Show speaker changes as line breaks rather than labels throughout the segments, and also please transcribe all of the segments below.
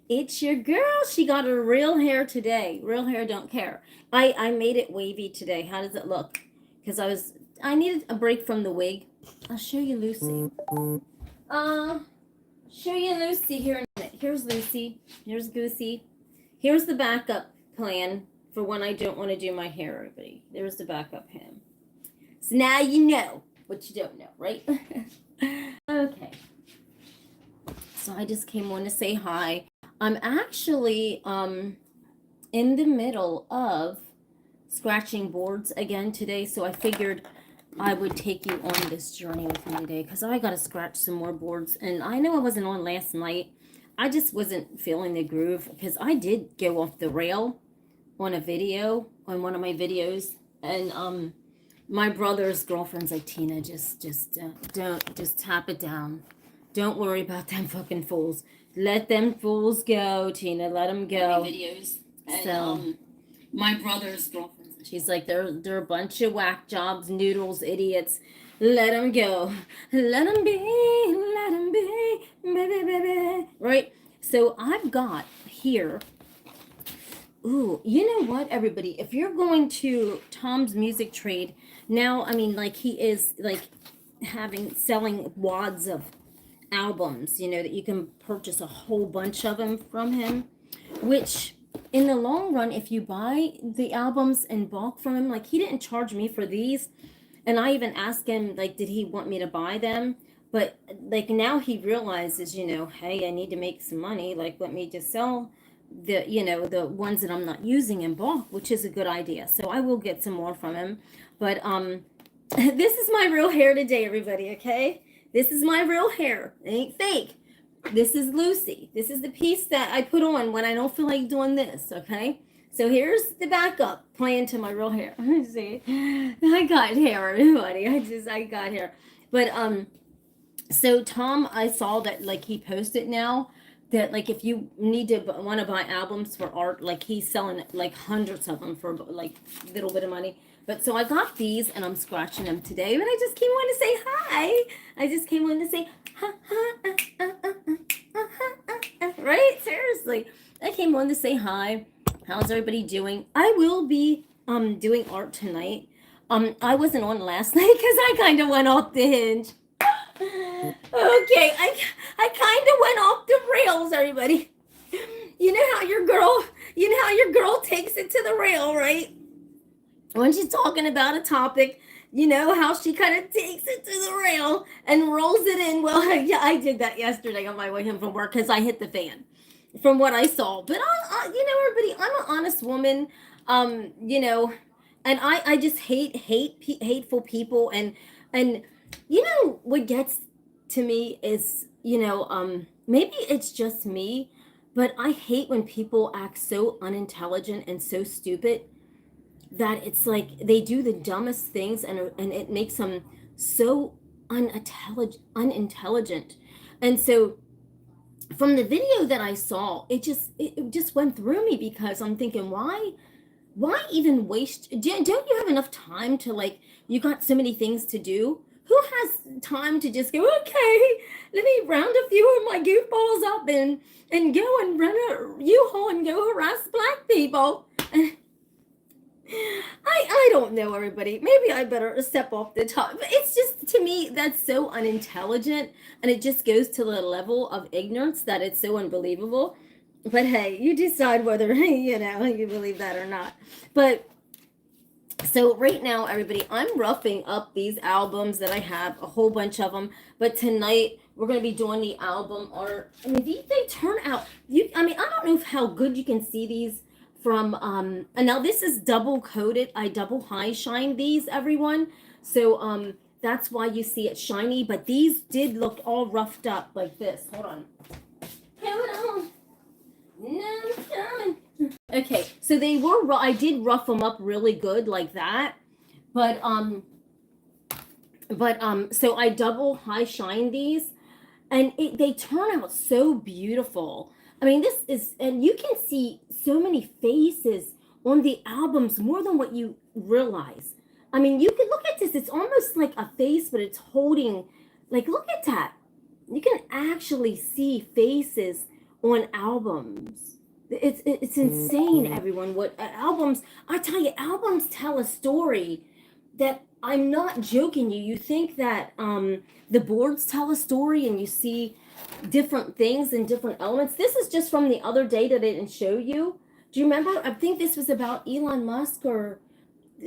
It's your girl. She got her real hair today. Real hair don't care. I made it wavy today. How does it look? Because I needed a break from the wig. I'll show you Lucy. Uh show you Lucy here in a minute. Here's Lucy. Here's Goosey. Here's the backup plan for when I don't want to do my hair, everybody. There's the backup plan. So now you know what you don't know, right? Okay. So I just came on to say hi. I'm actually in the middle of scratching boards again today, so I figured I would take you on this journey with me today because I got to scratch some more boards. And I know I wasn't on last night. I just wasn't feeling the groove because I did go off the rail on a video, on one of my videos. And my brother's girlfriend's like, Tina, just don't, just tap it down. Don't worry about them fucking fools. Let them fools go, Tina. Let them go. Videos. And, so, my brother's girlfriend, she's like, they're a bunch of whack jobs, noodles, idiots. Let them go. Let them be. Let them be. Baby, baby. Right? So I've got here. Ooh, you know what, everybody? If you're going to Tom's Music Trade now, I mean, like he is like selling wads of albums, you know, that you can purchase a whole bunch of them from him, which in the long run, if you buy the albums in bulk from him, like he didn't charge me for these, and I even asked him, like, did he want me to buy them? But like now he realizes, you know, hey, I need to make some money, like let me just sell the, you know, the ones that I'm not using in bulk, which is a good idea. So I will get some more from him. But this is my real hair today, everybody, okay? This is my real hair. It ain't fake. This is Lucy. This is the piece that I put on when I don't feel like doing this, okay? So here's the backup plan to my real hair. See, I got hair, everybody. I got hair. But so Tom, I saw that like he posted now that like if you need to want to buy albums for art, like he's selling like hundreds of them for like a little bit of money. But so I got these and I'm scratching them today. But I just came on to say hi. I just came on to say right? Seriously. I came on to say hi. How's everybody doing? I will be doing art tonight. I wasn't on last night because I kind of went off the hinge. Okay, I kind of went off the rails, everybody. You know how your girl takes it to the rail, right? When she's talking about a topic, you know how she kind of takes it to the rail and rolls it in. Well, yeah, I did that yesterday on my way home from work because I hit the fan from what I saw. But you know, everybody, I'm an honest woman. You know, and I just hateful people, and you know what gets to me is, you know, maybe it's just me, but I hate when people act so unintelligent and so stupid that it's like they do the dumbest things, and it makes them so unintelligent. And so from the video that I saw, it just went through me because I'm thinking, why even waste? Don't you have enough time to, like, you got so many things to do? Who has time to just go, okay, let me round a few of my goofballs up and go and run a U-Haul and go harass black people? I don't know, everybody. Maybe I better step off the top. But it's just, to me, that's so unintelligent, and it just goes to the level of ignorance that it's so unbelievable. But hey, you decide whether, you know, you believe that or not. But so right now, everybody, I'm roughing up these albums that I have, a whole bunch of them. But tonight we're going to be doing the album art. I mean, they turn out, I mean, I don't know how good you can see these from, and now this is double coated. I double high shine these, everyone. So that's why you see it shiny. But these did look all roughed up like this. Hold on. Coming on. No, coming. Okay, so they were, I did rough them up really good like that, but so I double high shine these, and they turn out so beautiful. I mean, this is, and you can see so many faces on the albums, more than what you realize. I mean, you can look at this, it's almost like a face, but it's holding, like, look at that. You can actually see faces on albums. It's insane, everyone. What albums? I tell you, albums tell a story that I'm not joking you. You think that the boards tell a story and you see different things and different elements. This is just from the other day that I didn't show you. Do you remember? I think this was about Elon Musk or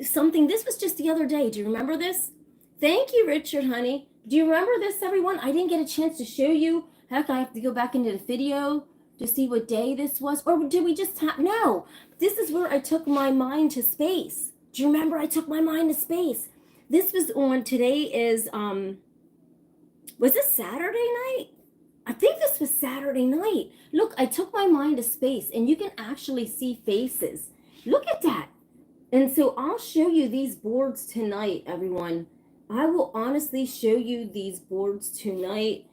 something. This was just the other day. Do you remember this? Thank you, Richard, honey. Do you remember this, everyone? I didn't get a chance to show you. Heck, I have to go back into the video to see what day this was. Or did we just no, this is where I took my mind to space. Do you remember I took my mind to space? This was on, today is, was this Saturday night? I think this was Saturday night. Look, I took my mind to space and you can actually see faces. Look at that. And so I'll show you these boards tonight, everyone. I will honestly show you these boards tonight.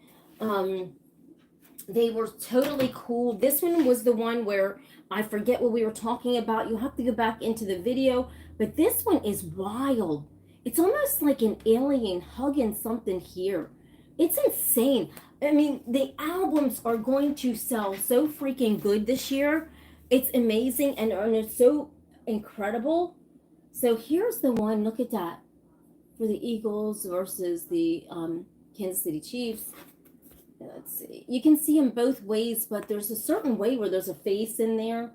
They were totally cool. This one was the one where I forget what we were talking about. You'll have to go back into the video. But this one is wild. It's almost like an alien hugging something here. It's insane. I mean, the albums are going to sell so freaking good this year. It's amazing and it's so incredible. So here's the one. Look at that. For the Eagles versus the Kansas City Chiefs. Let's see. You can see them both ways, but there's a certain way where there's a face in there.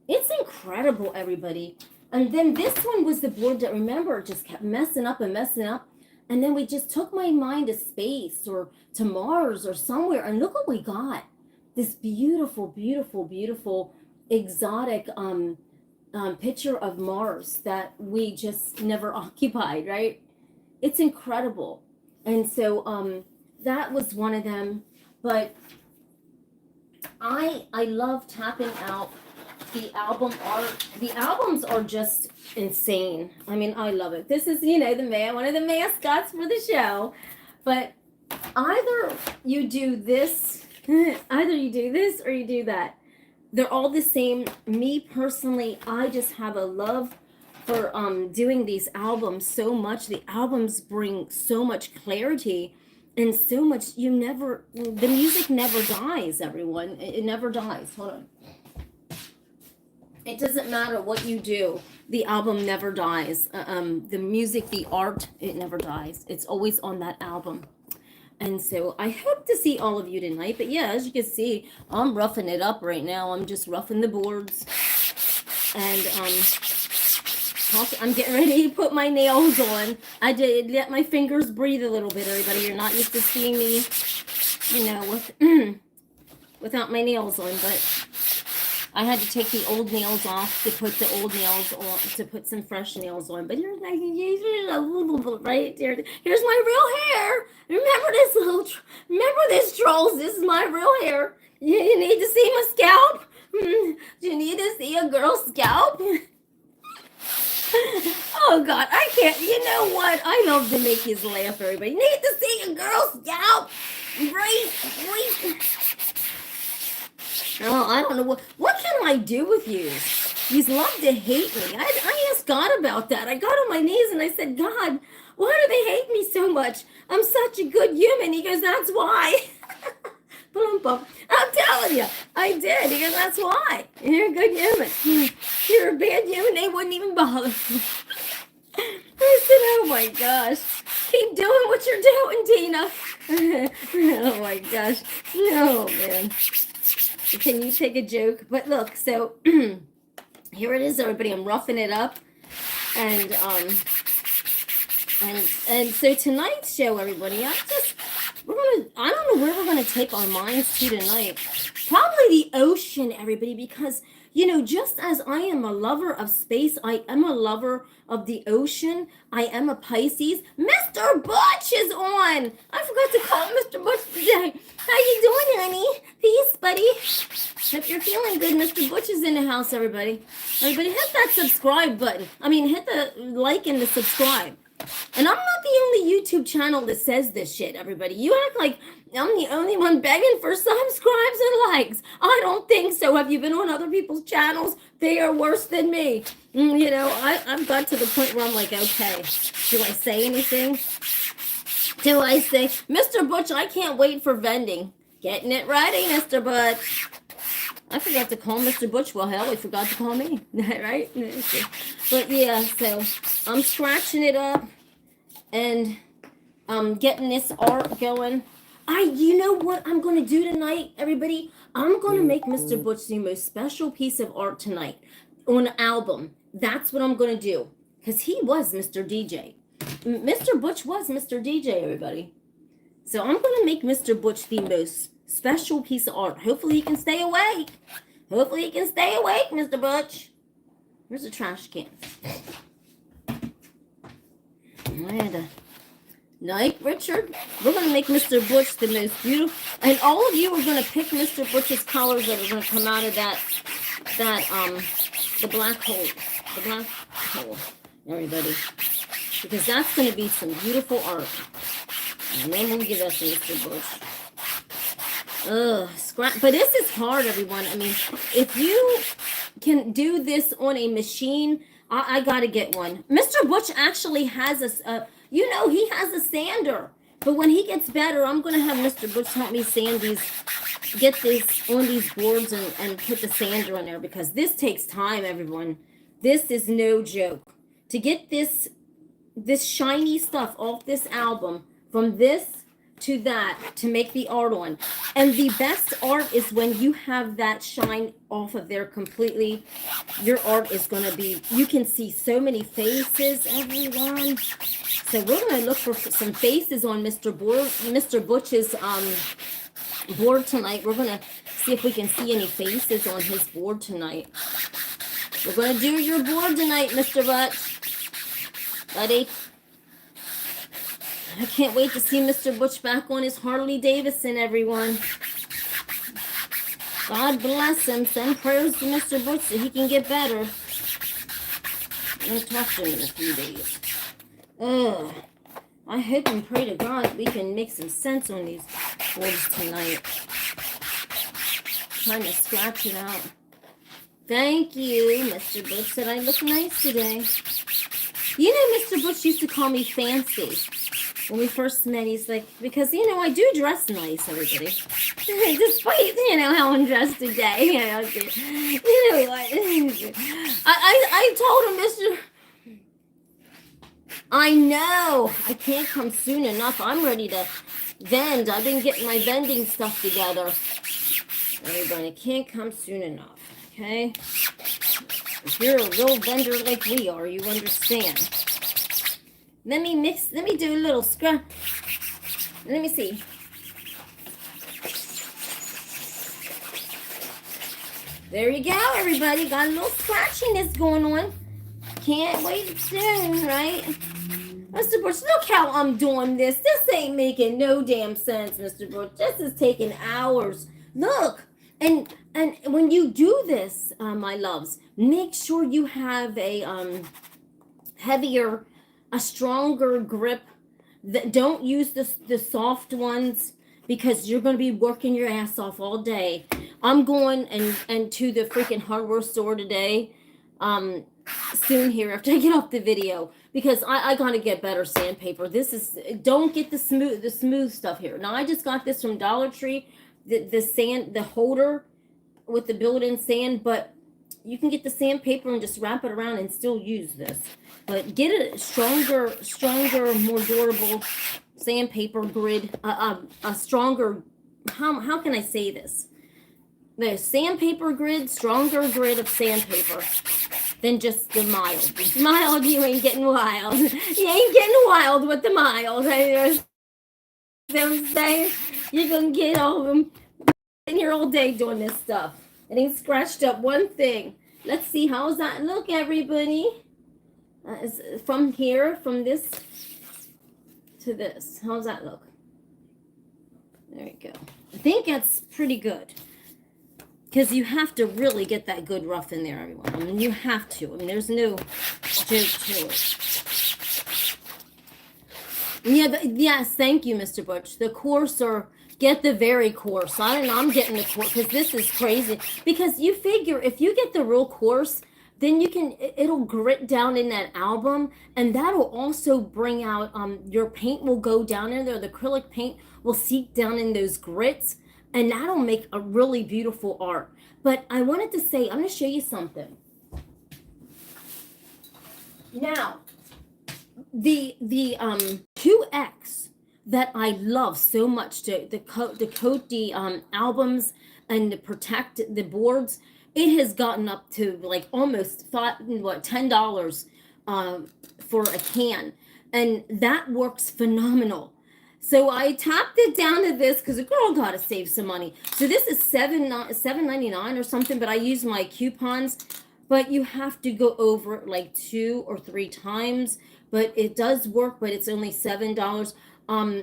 It's incredible, everybody. And then this one was the board that, remember, just kept messing up and messing up. And then we just took my mind to space or to Mars or somewhere. And look what we got. This beautiful, beautiful, beautiful exotic picture of Mars that we just never occupied, right? It's incredible. And so that was one of them. But I love tapping out the album art. The albums are just insane. I mean, I love it. This is, you know, one of the mascots for the show. But either you do this, either you do this or you do that. They're all the same. Me personally, I just have a love for doing these albums so much. The albums bring so much clarity and so much, the music never dies, everyone. It never dies. Hold on. It doesn't matter what you do. The album never dies. The music, the art, it never dies. It's always on that album. And so I hope to see all of you tonight. But yeah, as you can see, I'm roughing it up right now. I'm just roughing the boards. And I'm getting ready to put my nails on. I did let my fingers breathe a little bit, everybody. You're not used to seeing me, you know, without my nails on. But I had to take the old nails off to put the old nails on, to put some fresh nails on. But here's right there. Here's my real hair. Remember this, trolls. This is my real hair. You need to see my scalp. Do you need to see a girl's scalp? Oh God, I can't. You know what? I love to make you laugh, everybody. You need to see a girl's scalp. Right. Oh, I don't know what can I do with you? You love to hate me. I asked God about that. I got on my knees and I said, God, why do they hate me so much? I'm such a good human. He goes, that's why. I'm telling you, I did. He goes, that's why. You're a good human. You're a bad human. They wouldn't even bother. I said, oh my gosh. Keep doing what you're doing, Tina. Oh my gosh. No, man. Can you take a joke? But look, so here it is, everybody. I'm roughing it up. And so tonight's show, everybody, I don't know where we're gonna take our minds to tonight. Probably the ocean, everybody, because you know, just as I am a lover of space, I am a lover of the ocean. I am a Pisces. Mr. Butch is on. I forgot to call Mr. Butch today. How you doing, honey? Peace, buddy. Hope you're feeling good. Mr. Butch is in the house, everybody. Everybody, hit that subscribe button. I mean, hit the like and the subscribe. And I'm not the only YouTube channel that says this shit, everybody. You act like I'm the only one begging for subscribes and likes. I don't think so. Have you been on other people's channels? They are worse than me. You know, I've got to the point where I'm like, okay, do I say anything? Do I say, Mr. Butch, I can't wait for vending. Getting it ready, Mr. Butch. I forgot to call Mr. Butch. Well, hell, he forgot to call me, right? But yeah, so I'm scratching it up and getting this art going. You know what I'm going to do tonight, everybody? I'm going to make Mr. Butch the most special piece of art tonight on an album. That's what I'm going to do. Because he was Mr. DJ. Mr. Butch was Mr. DJ, everybody. So I'm going to make Mr. Butch the most special piece of art. Hopefully he can stay awake. Hopefully he can stay awake, Mr. Butch. Where's the trash can? Like Richard, we're going to make Mr. Butch the most beautiful. And all of you are going to pick Mr. Butch's colors that are going to come out of the black hole. The black hole, everybody. Because that's going to be some beautiful art. And then we'll give that to Mr. Butch. But this is hard, everyone. I mean, if you can do this on a machine, I got to get one. Mr. Butch actually has he has a sander. But when he gets better, I'm going to have Mr. Butch help me get this on these boards and put the sander on there. Because this takes time, everyone. This is no joke. To get this shiny stuff off this album, from this to that, to make the art on. And the best art is when you have that shine off of there completely. Your art is going to be, you can see so many faces, everyone. So we're going to look for some faces on Mr. Butch's board tonight. We're going to see if we can see any faces on his board tonight. We're going to do your board tonight, Mr. Butch. Buddy. I can't wait to see Mr. Butch back on his Harley Davidson, everyone. God bless him. Send prayers to Mr. Butch so he can get better. I'm going to talk to him in a few days. I hope and pray to God we can make some sense on these boards tonight. Trying to scratch it out. Thank you, Mr. Butch said I look nice today. You know, Mr. Butch used to call me fancy. When we first met, he's like, because, I do dress nice, everybody. Despite, how I'm dressed today. You know what? I told him, I know. I can't come soon enough. I'm ready to vend. I've been getting my vending stuff together. Everybody, can't come soon enough, okay? If you're a real vendor like we are, you understand. Let me do a little scrub. Let me see. There you go, everybody. Got a little scratchiness going on. Can't wait soon, right? Mr. Butch, look how I'm doing this. This ain't making no damn sense, Mr. Butch. This is taking hours. Look. And when you do this, my loves, make sure you have a stronger grip. Don't use the soft ones because you're going to be working your ass off all day. I'm going and to the freaking hardware store today soon here after I get off the video because I got to get better sandpaper. Don't get the smooth stuff here. Now I just got this from Dollar Tree, the holder with the built-in sand, but you can get the sandpaper and just wrap it around and still use this. But get a stronger, more durable sandpaper grid, a stronger, how can I say this? The sandpaper grid, stronger grid of sandpaper than just the mild. Mild, you ain't getting wild. You ain't getting wild with the mild. You know what I'm saying? You're going to get all of them in here all day doing this stuff. It ain't scratched up one thing. Let's see, how's that look, everybody? From here, from this to this. How's that look? There you go. I think that's pretty good. Because you have to really get that good rough in there, everyone. I mean, you have to. I mean, there's no joke to it. Yeah, yes, thank you, Mr. Butch. The coarser, get the very coarse. I don't know, I'm getting the coarse because this is crazy. Because you figure if you get the real coarse, then it'll grit down in that album, and that'll also bring out, your paint will go down in there. The acrylic paint will seep down in those grits, and that'll make a really beautiful art. But I wanted to say, I'm going to show you something. Now, the 2X that I love so much to coat the albums and to protect the boards, it has gotten up to like almost $10 for a can, and that works phenomenal. So I tapped it down to this because a girl got to save some money. So this is $7.99 or something, but I use my coupons. But you have to go over it like 2 or 3 times. But it does work, but it's only $7.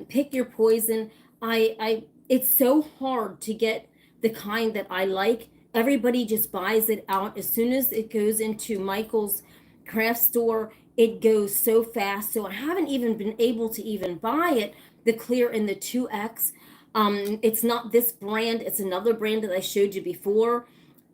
Pick your poison. It's so hard to get the kind that I like. Everybody just buys it out as soon as it goes into Michael's craft store. It goes so fast. So I haven't even been able to even buy it, the clear in the 2X. It's not this brand. It's another brand that I showed you before.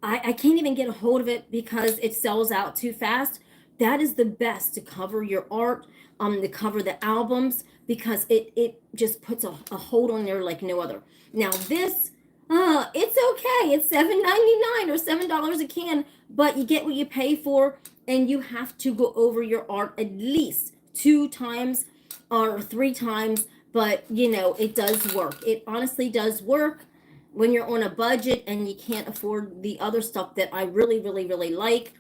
I can't even get a hold of it because it sells out too fast. That is the best to cover your art, to cover the albums, because it just puts a hold on there like no other. Now this, it's okay. It's $7.99 or $7 a can, but you get what you pay for, and you have to go over your art at least 2 times or 3 times. But it does work. It honestly does work when you're on a budget and you can't afford the other stuff that I really, really, really like.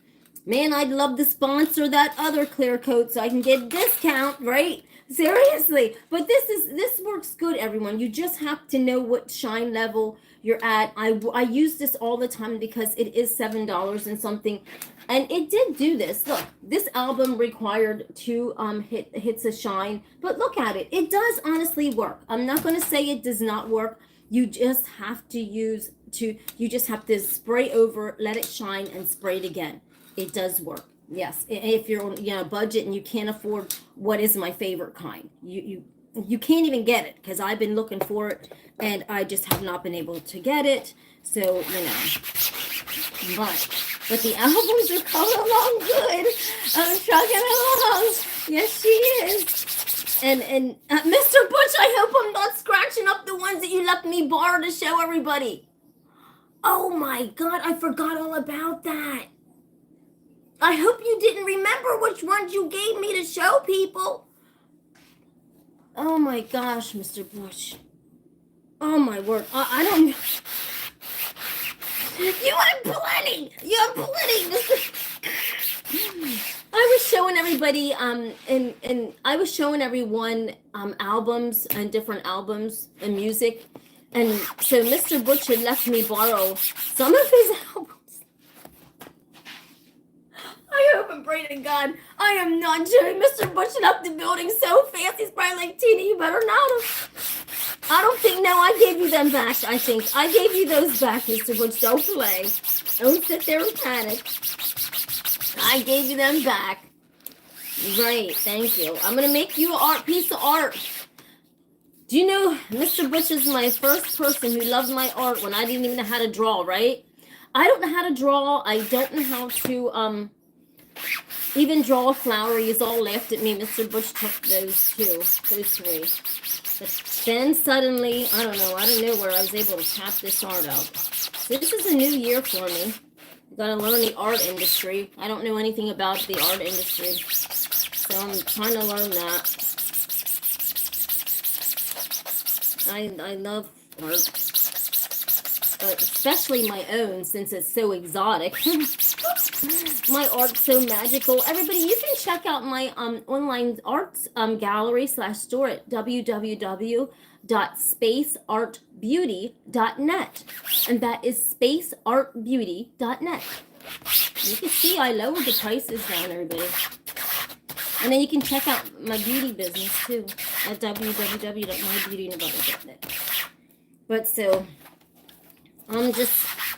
Man, I'd love to sponsor that other clear coat so I can get a discount, right? Seriously. But this works good, everyone. You just have to know what shine level you're at. I use this all the time because it is $7 and something. And it did do this. Look, this album required 2 hits of shine. But look at it. It does honestly work. I'm not going to say it does not work. You just have to you just have to spray over, let it shine, and spray it again. It does work. Yes. If you're on a budget and you can't afford what is my favorite kind, you can't even get it because I've been looking for it and I just have not been able to get it. So, but the albums are coming along good. I'm trucking along. Yes, she is. And Mr. Butch, I hope I'm not scratching up the ones that you left me borrow to show everybody. Oh my God, I forgot all about that. I hope you didn't remember which ones you gave me to show people. Oh my gosh, Mr. Butch. Oh my word. I don't... You have plenty. You have plenty. I was showing everybody, and I was showing everyone albums and different albums and music. And so Mr. Butch had left me borrow some of his albums. I hope and pray to God I am not doing Mr. Butch left the building so fast. He's probably like, Tina, you better not have. I don't think, no, I gave you them back, I think. I gave you those back, Mr. Butch. Don't play. Don't sit there and panic. I gave you them back. Right, thank you. I'm going to make you an piece of art. Do you know Mr. Butch is my first person who loved my art when I didn't even know how to draw, right? I don't know how to draw. I don't know how to even draw a flower. He's all laughed at me. Mr. Butch took those 3. But then suddenly, I don't know where I was able to tap this art out. So this is a new year for me. Gotta learn the art industry. I don't know anything about the art industry, so I'm trying to learn that. I love art, but especially my own, since it's so exotic. My art's so magical. Everybody, you can check out my online arts gallery /store at www.spaceartbeauty.net, and that is spaceartbeauty.net. You can see I lowered the prices down, everybody. And then you can check out my beauty business too at www.mybeautynabout.net. But so I'm just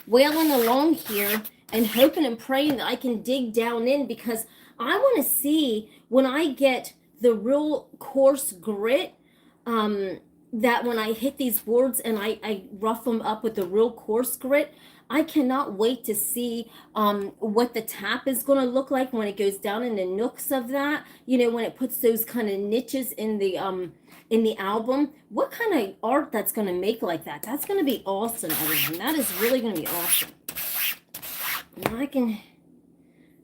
wailing along here and hoping and praying that I can dig down in, because I want to see when I get the real coarse grit, that when I hit these boards and I rough them up with the real coarse grit, I cannot wait to see what the tap is going to look like when it goes down in the nooks of that. When it puts those kind of niches in the album, what kind of art that's going to make like that. That's going to be awesome, everyone. That is really going to be awesome.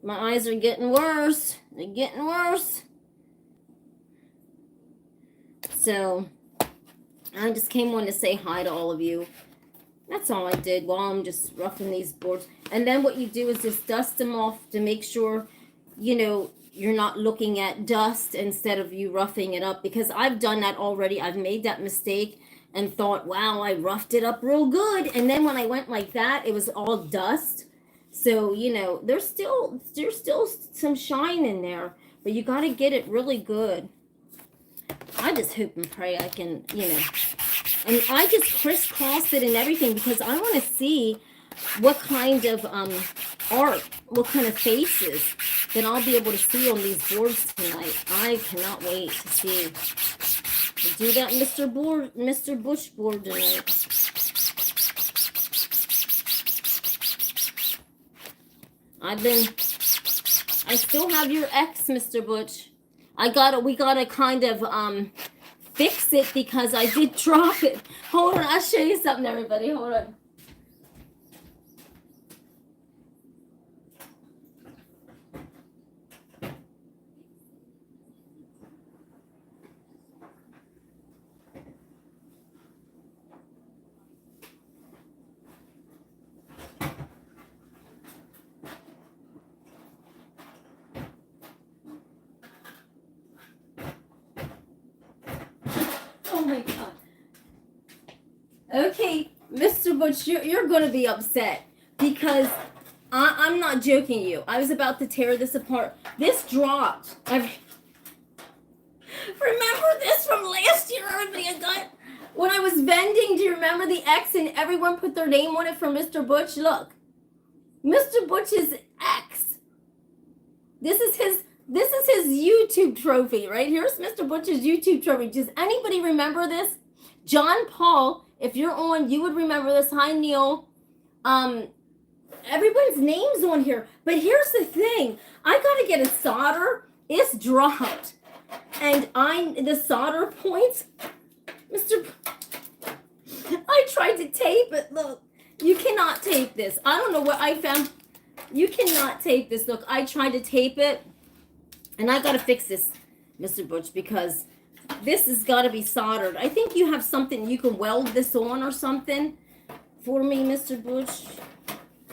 My eyes are getting worse. They're getting worse. So, I just came on to say hi to all of you. That's all I did while I'm just roughing these boards. And then what you do is just dust them off to make sure, you know, you're not looking at dust instead of you roughing it up. Because I've done that already. I've made that mistake and thought, wow, I roughed it up real good. And then when I went like that, it was all dust. So, you know, there's still some shine in there. But you got to get it really good. I just hope and pray I can, you know. And I just crisscrossed it and everything because I want to see what kind of art, what kind of faces that I'll be able to see on these boards tonight. I cannot wait to see. We'll do that Mr. Bush board tonight. I still have your ex, Mr. Butch. We gotta kind of fix it because I did drop it. Hold on, I'll show you something, everybody. Hold on. Oh my God. Okay, Mr. Butch, you're going to be upset because I'm not joking you. I was about to tear this apart. This dropped. Remember this from last year, everybody? I got when I was vending. Do you remember the X and everyone put their name on it for Mr. Butch? Look, Mr. Butch's X. This is his YouTube trophy, right? Here's Mr. Butch's YouTube trophy. Does anybody remember this? John Paul, if you're on, you would remember this. Hi, Neil. Everyone's name's on here. But here's the thing. I got to get a solder. It's dropped. And the solder points, I tried to tape it. Look, you cannot tape this. I don't know what I found. You cannot tape this. Look, I tried to tape it. And I got to fix this, Mr. Butch, because this has got to be soldered. I think you have something you can weld this on or something for me, Mr. Butch.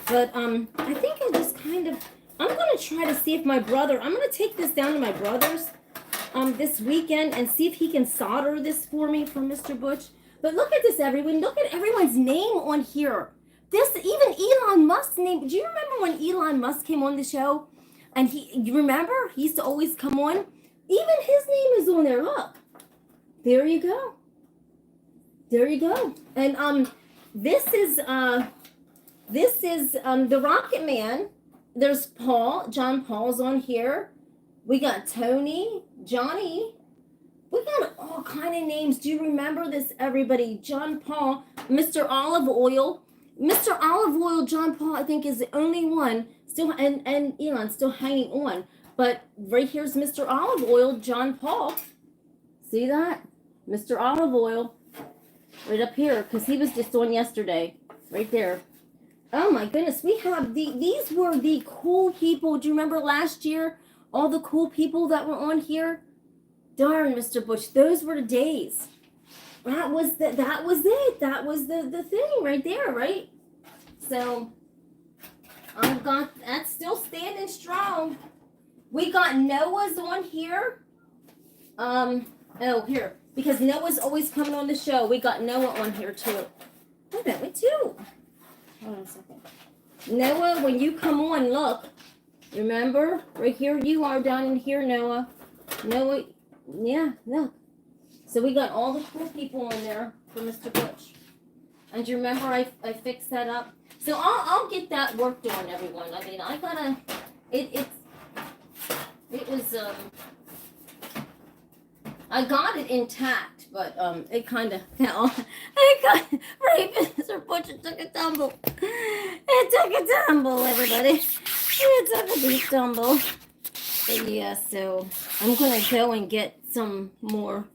But I think I just kind of, I'm going to try to see if I'm going to take this down to my brother's this weekend and see if he can solder this for me for Mr. Butch. But look at this, everyone. Look at everyone's name on here. This, even Elon Musk's name. Do you remember when Elon Musk came on the show? And you remember? He used to always come on. Even his name is on there. Look. There you go. There you go. And this is the Rocket Man. There's Paul. John Paul's on here. We got Tony, Johnny. We got all kind of names. Do you remember this, everybody? John Paul, Mr. Olive Oil. Mr. Olive Oil, John Paul, I think, is the only one still, and Elon still hanging on. But right here's Mr. Olive Oil, John Paul. See that? Mr. Olive Oil. Right up here, because he was just on yesterday. Right there. Oh my goodness, we have these were the cool people. Do you remember last year? All the cool people that were on here? Darn, Mr. Butch, those were the days. That was it. That was the thing right there, right? So I've got that's still standing strong. We got Noah's on here. Here. Because Noah's always coming on the show. We got Noah on here too. I bet we too. Hold on a second. Noah, when you come on, look. Remember? Right here you are down in here, Noah. Noah, yeah, look. So we got all the cool people on there for Mr. Butch. And do you remember I fixed that up? So I'll get that worked on, everyone. I mean, I gotta, it was, I got it intact, but it kind of fell. Right, Mr. Butch, it took a tumble. It took a tumble, everybody. It took a big tumble. But yeah, so I'm going to go and get some more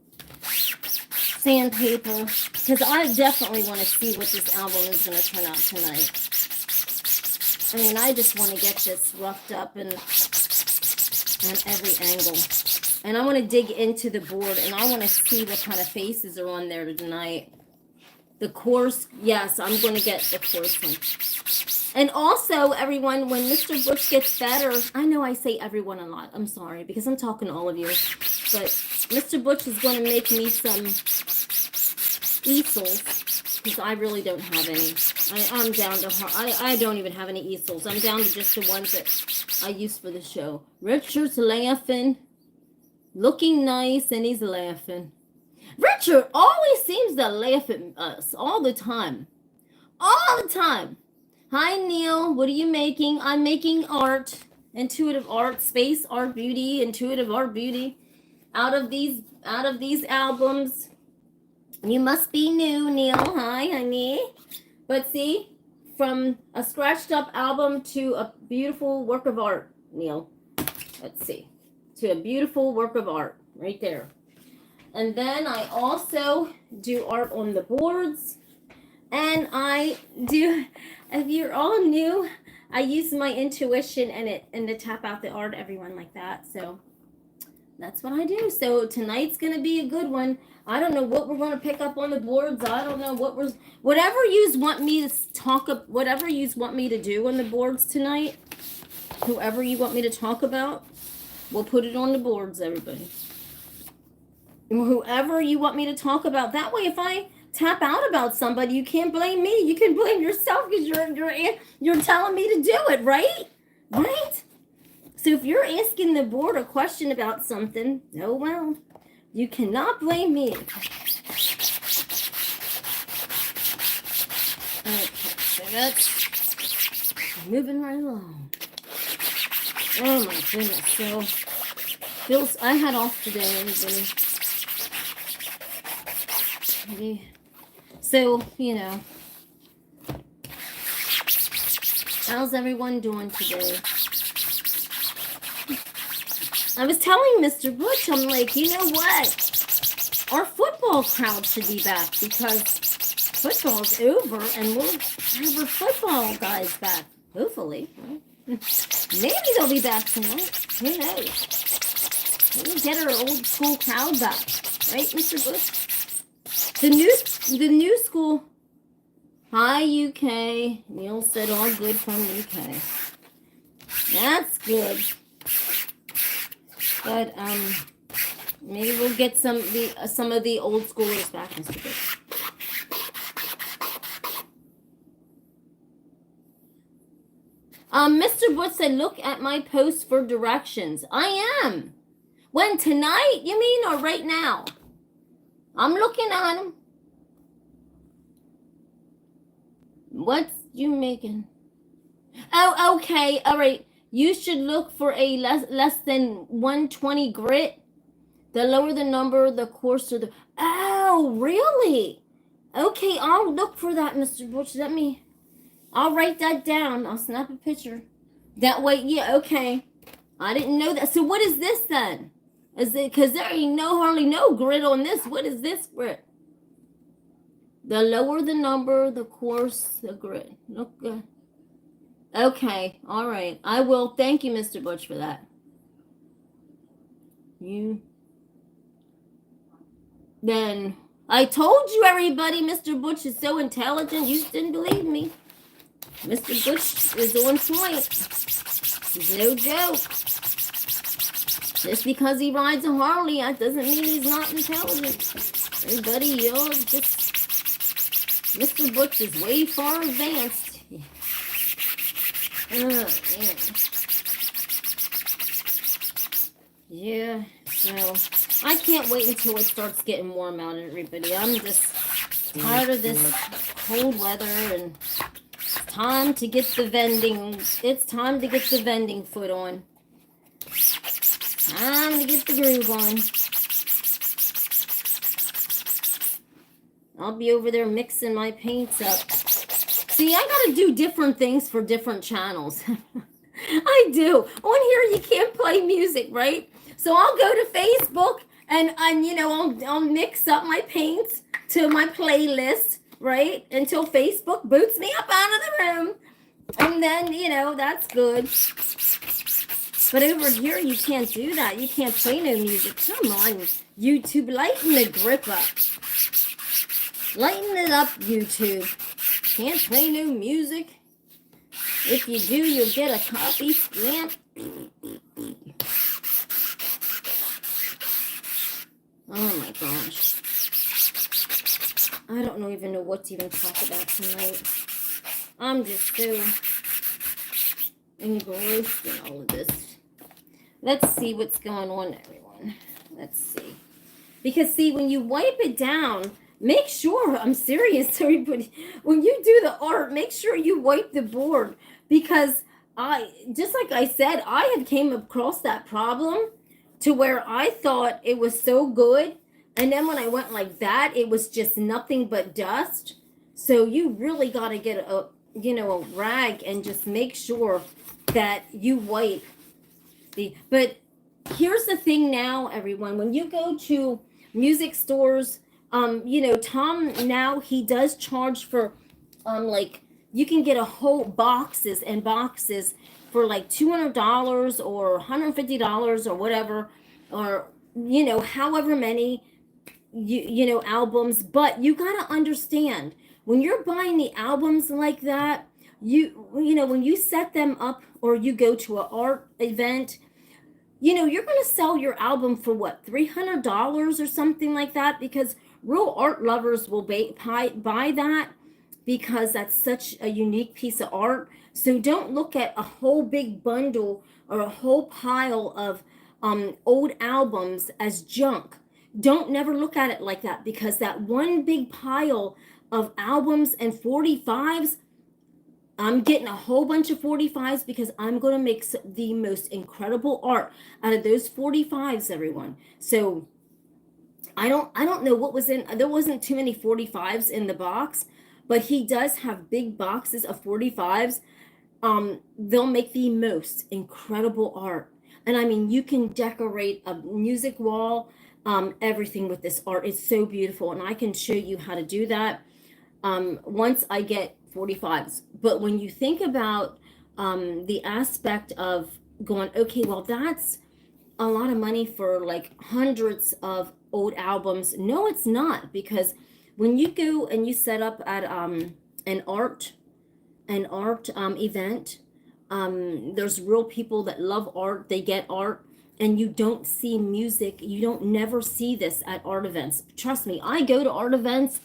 sandpaper because I definitely want to see what this album is going to turn out tonight. I mean, I just want to get this roughed up and on every angle. And I want to dig into the board, and I want to see what kind of faces are on there tonight. The coarse, yes, I'm going to get the coarse one. And also, everyone, when Mr. Butch gets better, I know I say everyone a lot. I'm sorry, because I'm talking to all of you. But Mr. Butch is going to make me some easels, because I really don't have any. I'm down to, I don't even have any easels. I'm down to just the ones that I use for the show. Richard's laughing, looking nice, and he's laughing. Richard always seems to laugh at us all the time. All the time. Hi, Neil. What are you making? I'm making art. Intuitive art, space art beauty, intuitive art beauty. Out of these albums. You must be new, Neil. Hi, honey. But see, from a scratched up album to a beautiful work of art, Neil. Let's see. To a beautiful work of art. Right there. And then I also do art on the boards. And I do, if you're all new, I use my intuition and to tap out the art, everyone, like that. So that's what I do. So tonight's going to be a good one. I don't know what we're going to pick up on the boards. I don't know what whatever you want me to whatever you want me to do on the boards tonight, whoever you want me to talk about, we'll put it on the boards, everybody. Whoever you want me to talk about. That way, if I tap out about somebody, you can't blame me. You can blame yourself because you're telling me to do it, right? Right? So if you're asking the board a question about something, oh well, you cannot blame me. Okay, so that's moving right along. Oh my goodness, so I had off today, everybody. So, you know, how's everyone doing today? I was telling Mr. Butch, I'm like, you know what? Our football crowd should be back because football's over and we'll have our football guys back. Hopefully. Maybe they'll be back tonight. Who knows? We'll get our old school crowd back. Right, Mr. Butch? The new school. Hi, UK. Neil said all good from UK. That's good. But maybe we'll get some of the old schoolers back, Mr. Butch. Mr. Butch said, look at my post for directions. I am. When, tonight, you mean, or right now? I'm looking at them. What's you making? Oh, okay. All right. You should look for a less than 120 grit. The lower the number, the coarser the... Oh, really? Okay, I'll look for that, Mr. Butch. I'll write that down. I'll snap a picture. That way, yeah, okay. I didn't know that. So what is this then? Is it because there ain't hardly no grit on this? What is this grit? The lower the number, the coarse the grit. Look good. Okay, all right. I will. Thank you, Mr. Butch, for that. Then I told you, everybody, Mr. Butch is so intelligent. You didn't believe me. Mr. Butch is on point. He's no joke. Just because he rides a Harley, that doesn't mean he's not intelligent. Everybody, you're just... Mr. Butch is way far advanced. Yeah, so I can't wait until it starts getting warm out, everybody. I'm just tired of this cold weather, and it's time to get the vending foot on. Time to get the groove on. I'll be over there mixing my paints up. See, I gotta do different things for different channels. I do. On here, you can't play music, right? So I'll go to Facebook and I'll mix up my paints to my playlist, right? Until Facebook boots me up out of the room. And then, you know, that's good. But over here, you can't do that. You can't play no music. Come on, YouTube, lighten the grip up. Lighten it up, YouTube. Can't play no music. If you do, you'll get a copy stamp. Oh my gosh. I don't even know what to even talk about tonight. I'm just so engrossed in all of this. Let's see what's going on, everyone. Let's see. Because, see, when you wipe it down, make sure, I'm serious, everybody, when you do the art, make sure you wipe the board. Because just like I said, I had came across that problem to where I thought it was so good. And then when I went like that, it was just nothing but dust. So you really got to get a rag and just make sure that you wipe but here's the thing now, everyone, when you go to music stores, Tom now, he does charge for like, you can get a whole boxes and boxes for like $200 or $150 or whatever, or however many albums. But you got to understand, when you're buying the albums like that, when you set them up or you go to an art event, you're going to sell your album for what, $300 or something like that, because real art lovers will buy that, because that's such a unique piece of art. So don't look at a whole big bundle or a whole pile of old albums as junk. Don't never look at it like that, because that one big pile of albums and 45s, I'm getting a whole bunch of 45s, because I'm going to make the most incredible art out of those 45s, everyone. So I don't know what was in, there wasn't too many 45s in the box, but he does have big boxes of 45s. They'll make the most incredible art. And I mean, you can decorate a music wall, everything with this art. It's so beautiful. And I can show you how to do that once I get 45s. But when you think about the aspect of going, okay, well, that's a lot of money for like hundreds of old albums. No, it's not, because when you go and you set up at an art event, there's real people that love art, they get art, and you don't see music. You don't never see this at art events. Trust me, I go to art events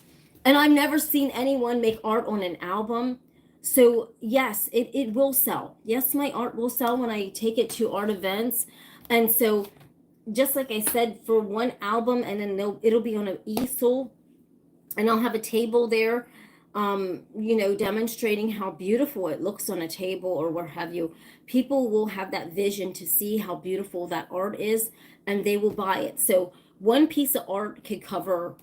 and I've never seen anyone make art on an album. So yes, it will sell. Yes, my art will sell when I take it to art events. And so just like I said, for one album, and then it'll be on an easel, and I'll have a table there, demonstrating how beautiful it looks on a table or what have you. People will have that vision to see how beautiful that art is, and they will buy it. So one piece of art could cover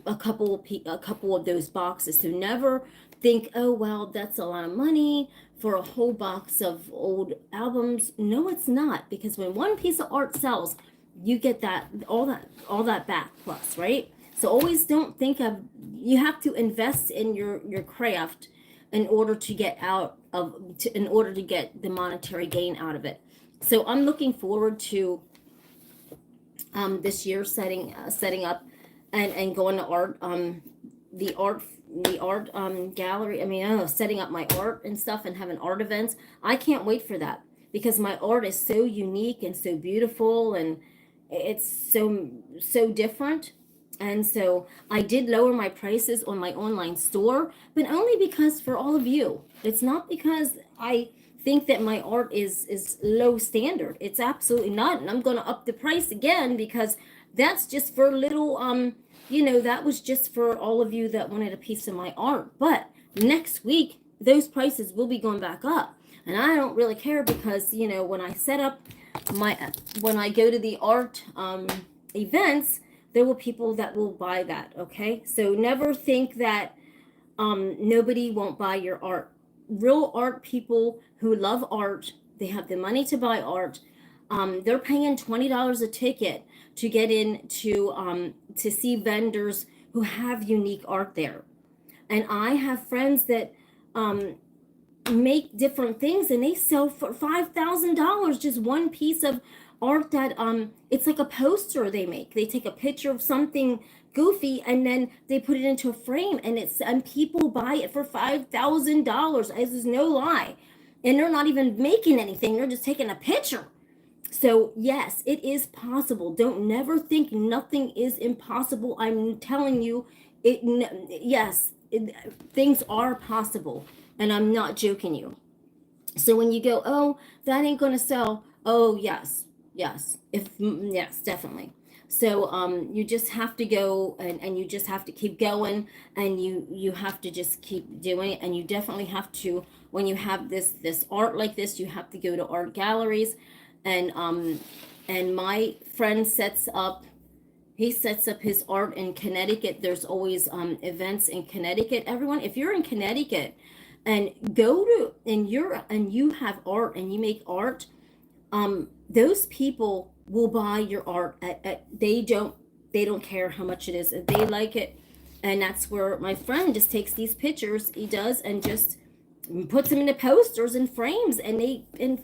a couple of those boxes. So never think, oh, well, that's a lot of money for a whole box of old albums. No, it's not, because when one piece of art sells, you get all that back plus, right? So always don't think of, you have to invest in your craft in order to get in order to get the monetary gain out of it. So I'm looking forward to this year setting up and going to art the art gallery. I mean, setting up my art and stuff and having art events. I can't wait for that, because my art is so unique and so beautiful, and it's so different. And so I did lower my prices on my online store, but only because for all of you. It's not because I think that my art is low standard. It's absolutely not. And I'm going to up the price again, because that's just for little, that was just for all of you that wanted a piece of my art. But next week, those prices will be going back up. And I don't really care, because, when I set up when I go to the art events, there will people that will buy that. Okay. So never think that nobody won't buy your art. Real art people who love art, they have the money to buy art. They're paying $20 a ticket to get in to see vendors who have unique art there. And I have friends that make different things, and they sell for $5,000 just one piece of art that it's like a poster they make. They take a picture of something goofy and then they put it into a frame, and people buy it for $5,000. This is no lie. And they're not even making anything, they're just taking a picture. So yes, it is possible. Don't never think nothing is impossible. I'm telling you, yes, things are possible, and I'm not joking you. So when you go, oh, that ain't gonna sell. Oh yes, yes, definitely. So you just have to go, and you just have to keep going, and you have to just keep doing it, and you definitely have to, when you have this art like this, you have to go to art galleries, and my friend sets up his art in Connecticut. There's always events in Connecticut. Everyone, if you're in Connecticut and go to, and you have art and you make art, those people will buy your art they don't care how much it is. If they like it, and that's where my friend just takes these pictures, he does, and just puts them into posters and frames, and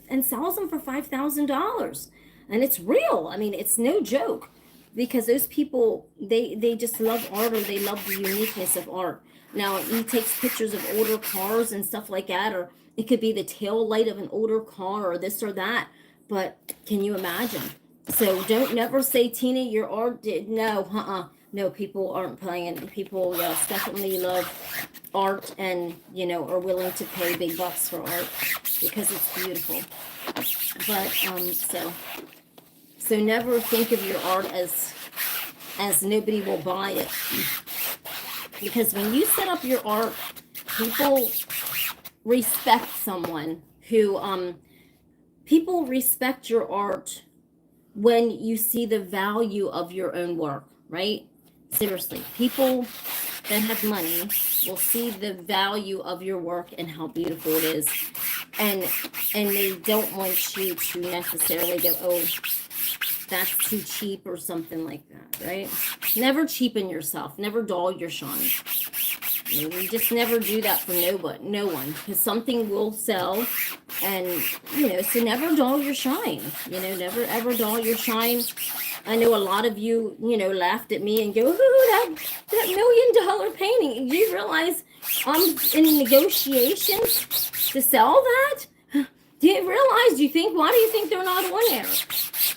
and sells them for $5,000. And it's real. I mean, it's no joke, because those people, they just love art, or they love the uniqueness of art. Now he takes pictures of older cars and stuff like that, or it could be the tail light of an older car, or this or that. But can you imagine? So don't never say, Tina, your art did no, no, people aren't playing. People, yes, definitely love art, and are willing to pay big bucks for art because it's beautiful. But so never think of your art as nobody will buy it, because when you set up your art, people respect someone who people respect your art when you see the value of your own work, right? Seriously, people that have money will see the value of your work and how beautiful it is, and they don't want you to necessarily go, oh, that's too cheap or something like that, right? Never cheapen yourself. Never dull your shine. You just never do that for no one, because something will sell, and so never dull your shine. Never ever dull your shine. I know a lot of you, laughed at me and go, ooh, that $1 million painting. Do you realize I'm in negotiations to sell that? Do you realize? Why do you think they're not on there?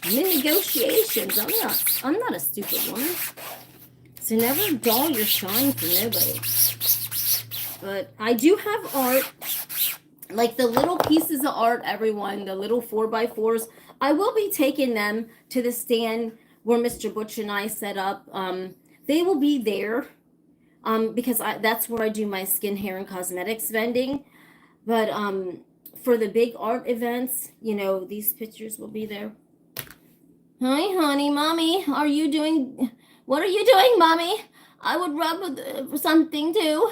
I'm in negotiations. I'm not a stupid woman. So never dull your shine for nobody. But I do have art, like the little pieces of art, everyone, the little 4x4s. I will be taking them to the stand where Mr. Butch and I set up. They will be there because that's where I do my skin, hair, and cosmetics vending. But for the big art events, these pictures will be there. Hi, honey, mommy. What are you doing, mommy? I would rub something too.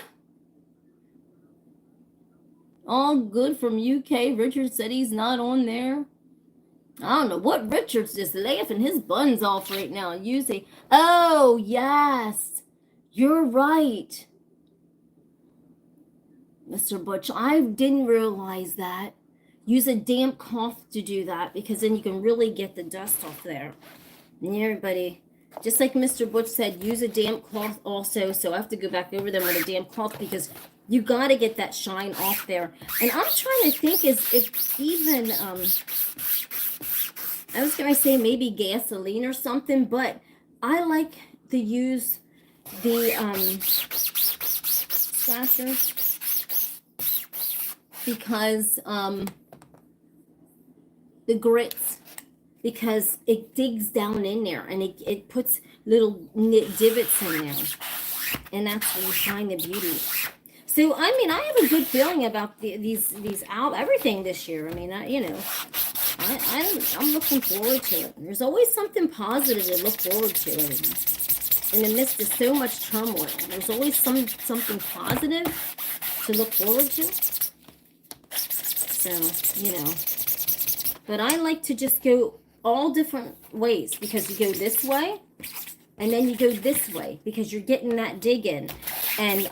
All good from UK. Richard said he's not on there. I don't know what Richard's just laughing his buns off right now. You say, oh, yes, you're right, Mr. Butch. I didn't realize that. Use a damp cloth to do that, because then you can really get the dust off there. And everybody, just like Mr. Butch said, use a damp cloth also. So I have to go back over them with a damp cloth, because you got to get that shine off there. And I'm trying to think if even, I was going to say maybe gasoline or something, but I like to use the slashers, because the grits, because it digs down in there, and it puts little divots in there, and that's where you find the beauty. So I mean, I have a good feeling about these everything this year. I mean, I'm looking forward to it. There's always something positive to look forward to in the midst of so much turmoil. There's always something positive to look forward to. So, but I like to just go all different ways, because you go this way and then you go this way, because you're getting that dig in, and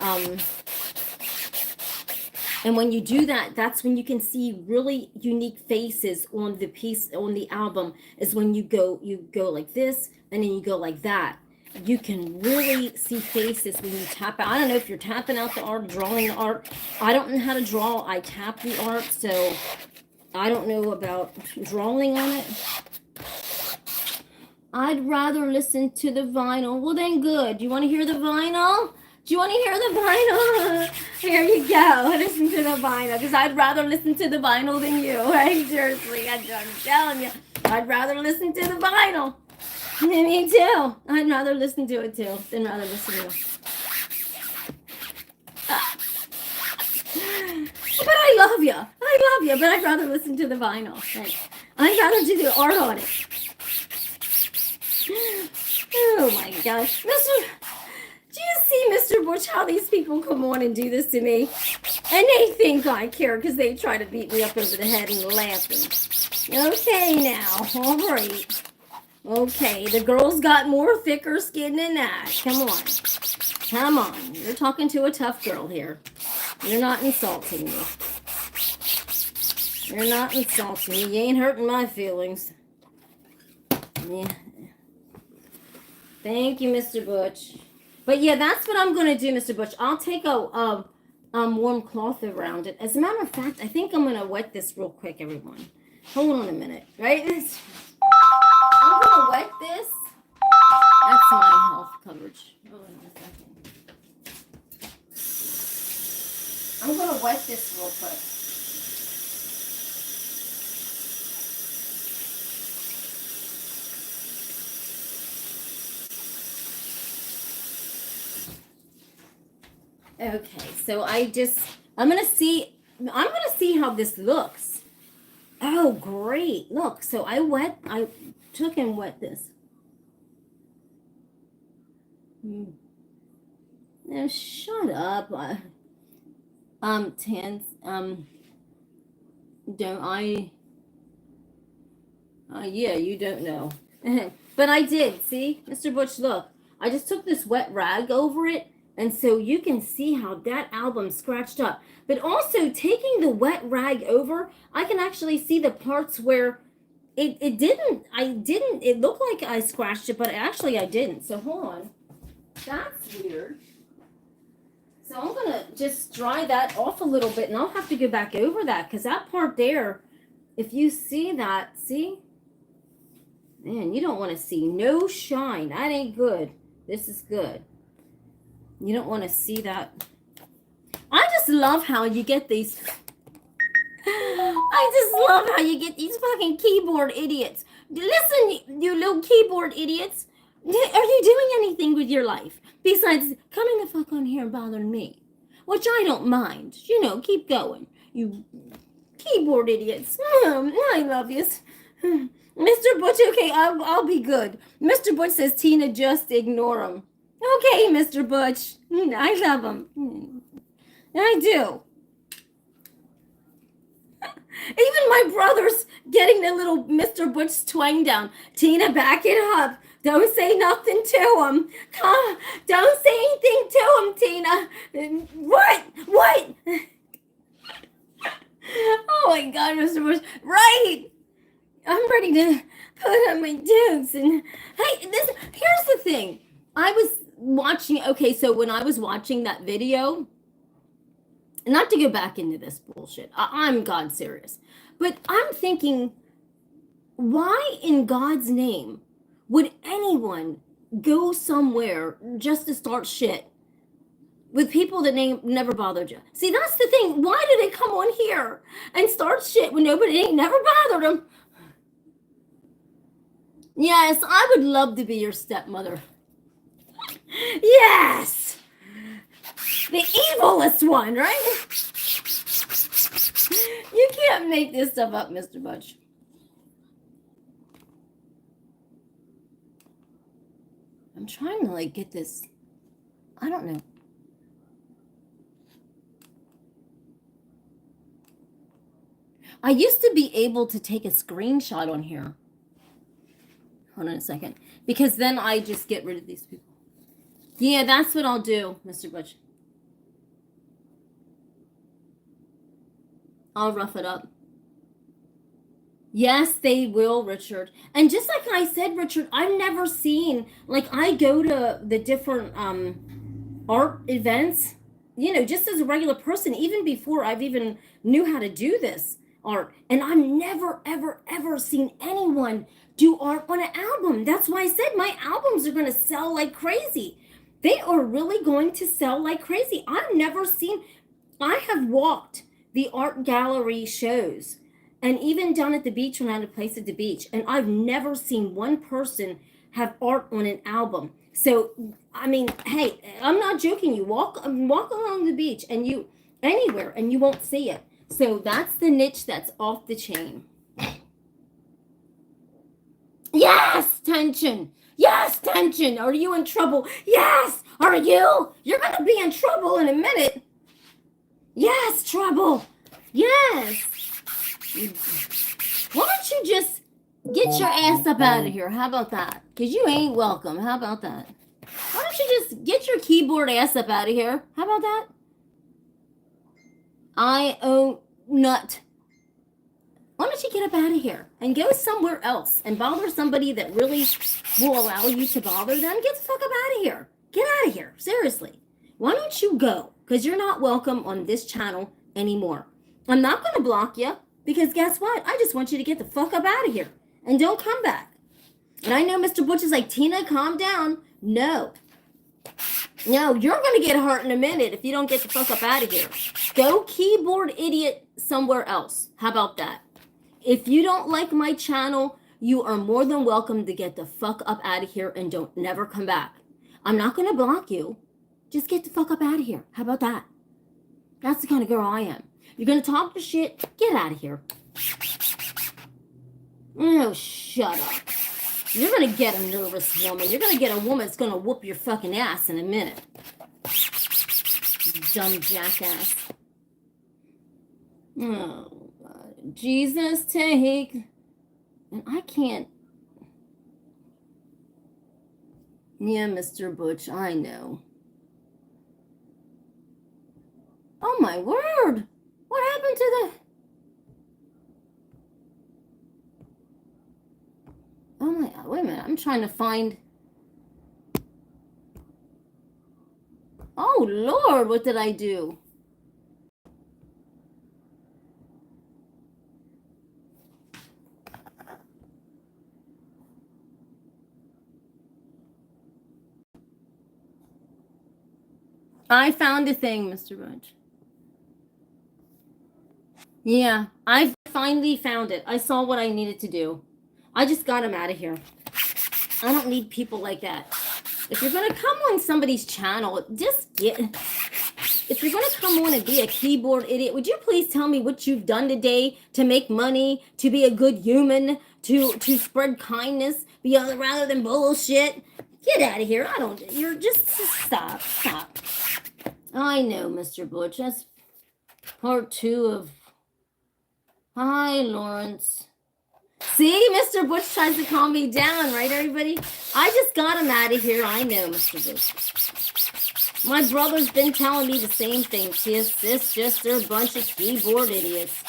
And when you do that, that's when you can see really unique faces on the piece, on the album, is when you go like this, and then you go like that. You can really see faces when you tap out. I don't know if you're tapping out the art, drawing the art. I don't know how to draw. I tap the art, so I don't know about drawing on it. I'd rather listen to the vinyl. Well, then good. Do you want to hear the vinyl? Do you want to hear the vinyl? Here you go. Listen to the vinyl, because I'd rather listen to the vinyl than you. Right? Seriously, I'm telling you. I'd rather listen to the vinyl. Me too. I'd rather listen to it too than rather listen to it. But I love you. I love you, but I'd rather listen to the vinyl. Right? I'd rather do the art on it. Oh my gosh. Do you see, Mr. Butch, how these people come on and do this to me? And they think I care because they try to beat me up over the head and laughing. Okay now. All right. Okay, the girl's got more thicker skin than that. Come on. Come on. You're talking to a tough girl here. You're not insulting me. You're not insulting me. You ain't hurting my feelings. Yeah. Thank you, Mr. Butch. But yeah, that's what I'm going to do, Mr. Butch. I'll take a warm cloth around it. As a matter of fact, I think I'm going to wet this real quick, everyone. Hold on a minute, right? I'm going to wet this. That's my health coverage. Hold on a second. I'm going to wet this real quick. Okay, so I'm gonna see how this looks. Oh, great! Look, so I took and wet this. Now shut up. Don't I? Yeah, you don't know. But I did. See, Mr. Butch, look. I just took this wet rag over it. And so you can see how that album scratched up. But also taking the wet rag over, I can actually see the parts where it looked like I scratched it, but actually I didn't. So hold on. That's weird. So I'm going to just dry that off a little bit, and I'll have to go back over that, because that part there, if you see that, see? Man, you don't want to see no shine. That ain't good. This is good. You don't want to see that. I just love how you get these. I just love how you get these fucking keyboard idiots. Listen, you little keyboard idiots. Are you doing anything with your life besides coming the fuck on here and bothering me? Which I don't mind. You know, keep going. You keyboard idiots. I love you. Mr. Butch, okay, I'll be good. Mr. Butch says, Tina, just ignore him. Okay, Mr. Butch. I love him. I do. Even my brother's getting the little Mr. Butch twang down. Tina, back it up. Don't say nothing to him. Come, don't say anything to him, Tina. What? Oh my God, Mr. Butch. Right. I'm ready to put on my dukes. And hey, here's the thing. I was watching, okay, so when I was watching that video, not to go back into this bullshit, I'm God serious, but I'm thinking, why in God's name would anyone go somewhere just to start shit with people that never bothered you? See, that's the thing. Why do they come on here and start shit when nobody ain't never bothered them? Yes, I would love to be your stepmother. Yes! The evilest one, right? You can't make this stuff up, Mr. Butch. I'm trying to, like, get this. I don't know. I used to be able to take a screenshot on here. Hold on a second. Because then I just get rid of these people. Yeah, that's what I'll do, Mr. Butch. I'll rough it up. Yes, they will, Richard. And just like I said, Richard, I've never seen, like, I go to the different art events, you know, just as a regular person, even before I've even knew how to do this art. And I've never, ever, ever seen anyone do art on an album. That's why I said my albums are going to sell like crazy. They are really going to sell like crazy. I've never seen, I have walked the art gallery shows and even down at the beach when I had a place at the beach, and I've never seen one person have art on an album. So, I mean, hey, I'm not joking. You walk along the beach and you, anywhere, and you won't see it. So that's the niche that's off the chain. Yes, tension. Yes, tension. Are you in trouble? Yes. Are you? You're going to be in trouble in a minute. Yes, trouble. Yes. Why don't you just get your ass up out of here? How about that? Because you ain't welcome. How about that? Why don't you just get your keyboard ass up out of here? How about that? I own nut. Why don't you get up out of here and go somewhere else and bother somebody that really will allow you to bother them? Get the fuck up out of here. Get out of here. Seriously. Why don't you go? Because you're not welcome on this channel anymore. I'm not going to block you because guess what? I just want you to get the fuck up out of here and don't come back. And I know Mr. Butch is like, Tina, calm down. No, you're going to get hurt in a minute if you don't get the fuck up out of here. Go keyboard idiot somewhere else. How about that? If you don't like my channel, you are more than welcome to get the fuck up out of here and don't never come back. I'm not going to block you. Just get the fuck up out of here. How about that? That's the kind of girl I am. You're going to talk to shit? Get out of here. Oh, shut up. You're going to get a nervous woman. You're going to get a woman that's going to whoop your fucking ass in a minute. Dumb jackass. Oh, God. Jesus, take. And I can't. Yeah, Mr. Butch, I know. Oh, my word. What happened to the... Oh my, wait a minute, I'm trying to find... Oh Lord, what did I do? I found a thing, Mr. Butch. Yeah, I finally found it. I saw what I needed to do. I just got him out of here. I don't need people like that. If you're going to come on somebody's channel, just get... If you're going to come on and be a keyboard idiot, would you please tell me what you've done today to make money, to be a good human, to spread kindness, rather than bullshit? Get out of here. I don't... You're just stop. I know, Mr. Butch. That's part 2 of... Hi, Lawrence. See, Mr. Butch tries to calm me down, right, everybody? I just got him out of here. I know, Mr. Butch. My brother's been telling me the same thing. It's just they're a bunch of keyboard idiots.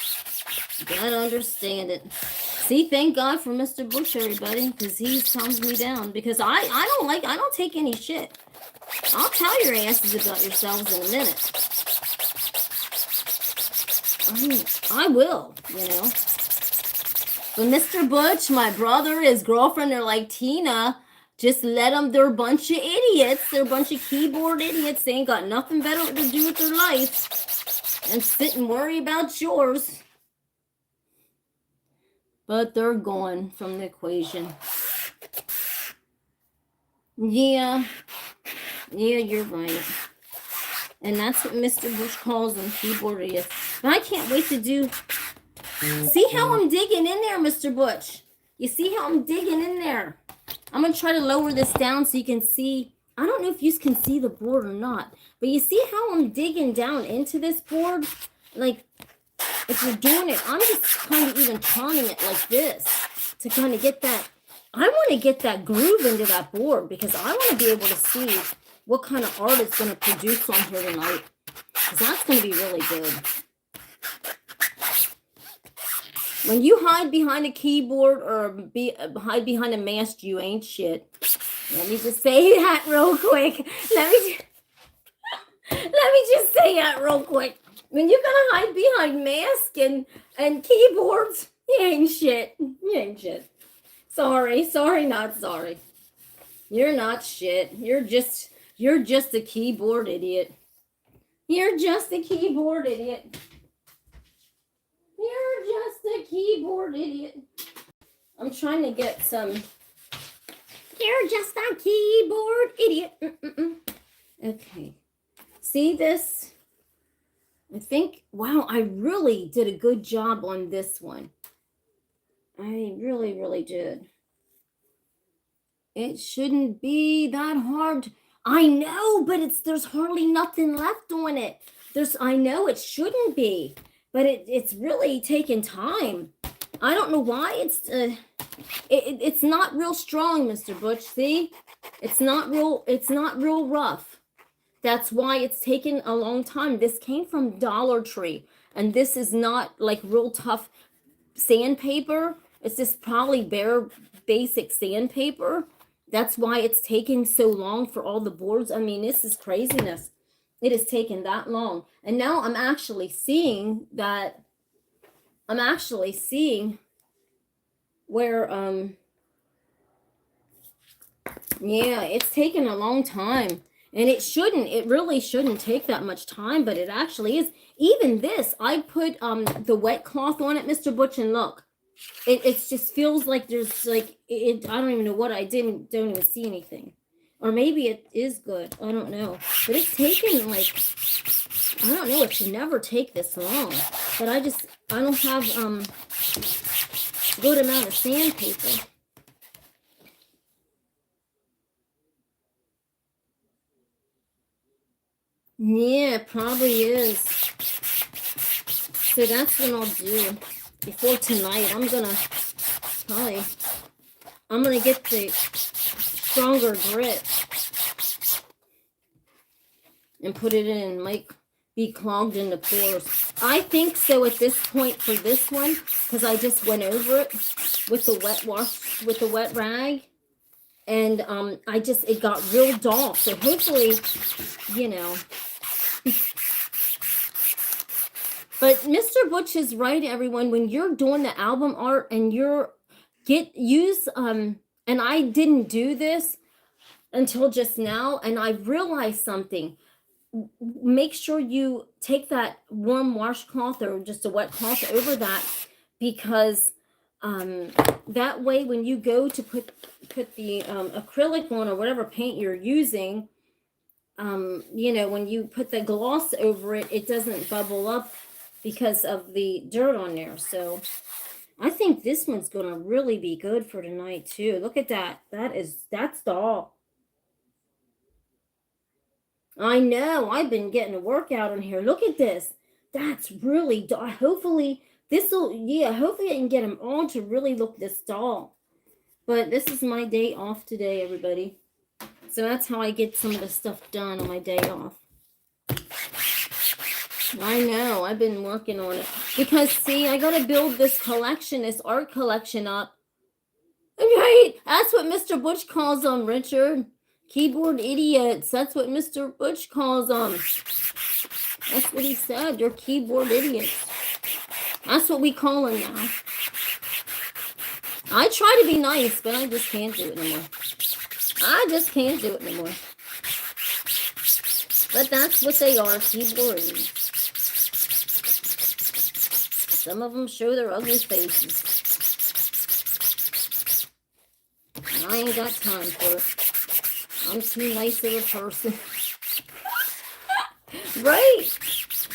You gotta understand it. See, thank God for Mr. Butch, everybody, because he calms me down. Because I don't take any shit. I'll tell your asses about yourselves in a minute. I will, you know. But Mr. Butch, my brother, his girlfriend, they're like, Tina, just let them, they're a bunch of idiots. They're a bunch of keyboard idiots. They ain't got nothing better to do with their life and sit and worry about yours. But they're gone from the equation. Yeah, you're right. And that's what Mr. Bush calls them, keyboard idiots. But I can't wait to do... See how I'm digging in there, Mr. Butch? You see how I'm digging in there? I'm going to try to lower this down so you can see. I don't know if you can see the board or not. But you see how I'm digging down into this board? Like, if you're doing it, I'm just kind of even turning it like this to kind of get that. I want to get that groove into that board because I want to be able to see what kind of art it's going to produce on here tonight. Because that's going to be really good. When you hide behind a keyboard or hide behind a mask, you ain't shit. Let me just say that real quick. Let me just say that real quick. When you're gonna hide behind masks and keyboards, you ain't shit. You ain't shit. Sorry, not sorry. You're not shit. You're just a keyboard idiot. You're just a keyboard idiot. You're just a keyboard idiot. I'm trying to get some. You're just a keyboard idiot. Okay. See this? I think, wow, I really did a good job on this one. I really, really did. It shouldn't be that hard. I know, but there's hardly nothing left on it. I know it shouldn't be, but it's really taking time. I don't know why it's not real strong, Mr. Butch. See, it's not real rough. That's why it's taken a long time. This came from Dollar Tree, and this is not like real tough sandpaper. It's just probably bare basic sandpaper. That's why it's taking so long for all the boards. I mean, this is craziness. It has taken that long. And now I'm actually seeing where, yeah, it's taken a long time. And it really shouldn't take that much time, but it actually is. Even this, I put the wet cloth on it, Mr. Butch, and look. It just feels like there's like I don't even know what I don't even see anything, or maybe it is good. I don't know, but it's taken like I don't know. It should never take this long, but I don't have good amount of sandpaper. Yeah, it probably is. So that's what I'll do. Before tonight, I'm gonna get the stronger grit and put it in and might be clogged in the pores. I think so at this point for this one, because I just went over it with the wet rag, and it got real dull. So hopefully, you know. But Mr. Butch is right, everyone. When you're doing the album art and and I didn't do this until just now, and I realized something. Make sure you take that warm washcloth or just a wet cloth over that, because that way when you go to put the acrylic on or whatever paint you're using, when you put the gloss over it, it doesn't bubble up because of the dirt on there. So I think this one's gonna really be good for tonight too. Look at that. That's all. I know. I've been getting a workout in here. Look at this. That's really hopefully hopefully I can get them all to really look this dull. But this is my day off today, everybody. So that's how I get some of the stuff done on my day off. I know, I've been working on it. Because, see, I gotta build this art collection up. Right? That's what Mr. Butch calls them, Richard. Keyboard idiots. That's what Mr. Butch calls them. That's what he said. You're keyboard idiots. That's what we call them now. I try to be nice, but I just can't do it anymore. But that's what they are, keyboard idiots. Some of them show their ugly faces. I ain't got time for it. I'm too nice of a person. Right?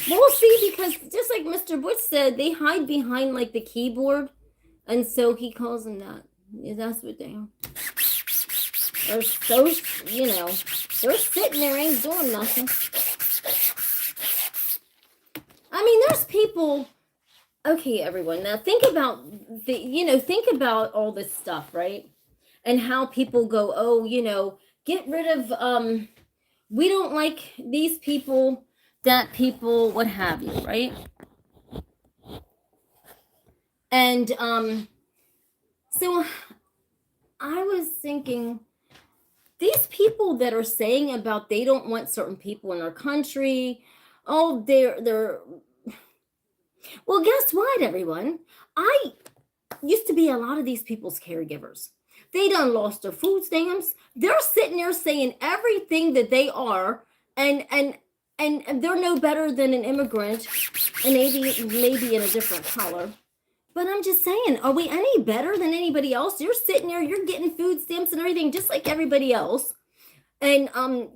Well, see, because just like Mr. Butch said, they hide behind like the keyboard. And so he calls them that. Yeah, that's what they are. They're so, they're sitting there, ain't doing nothing. I mean, there's people. Okay, everyone. Now think about all this stuff, right? And how people go, oh, get rid of, we don't like these people, that people, what have you, right? And so I was thinking, these people that are saying about they don't want certain people in our country, oh, they're well, guess what, everyone? I used to be a lot of these people's caregivers. They done lost their food stamps. They're sitting there saying everything that they are, and they're no better than an immigrant, and maybe in a different color. But I'm just saying, are we any better than anybody else? You're sitting there, you're getting food stamps and everything just like everybody else, and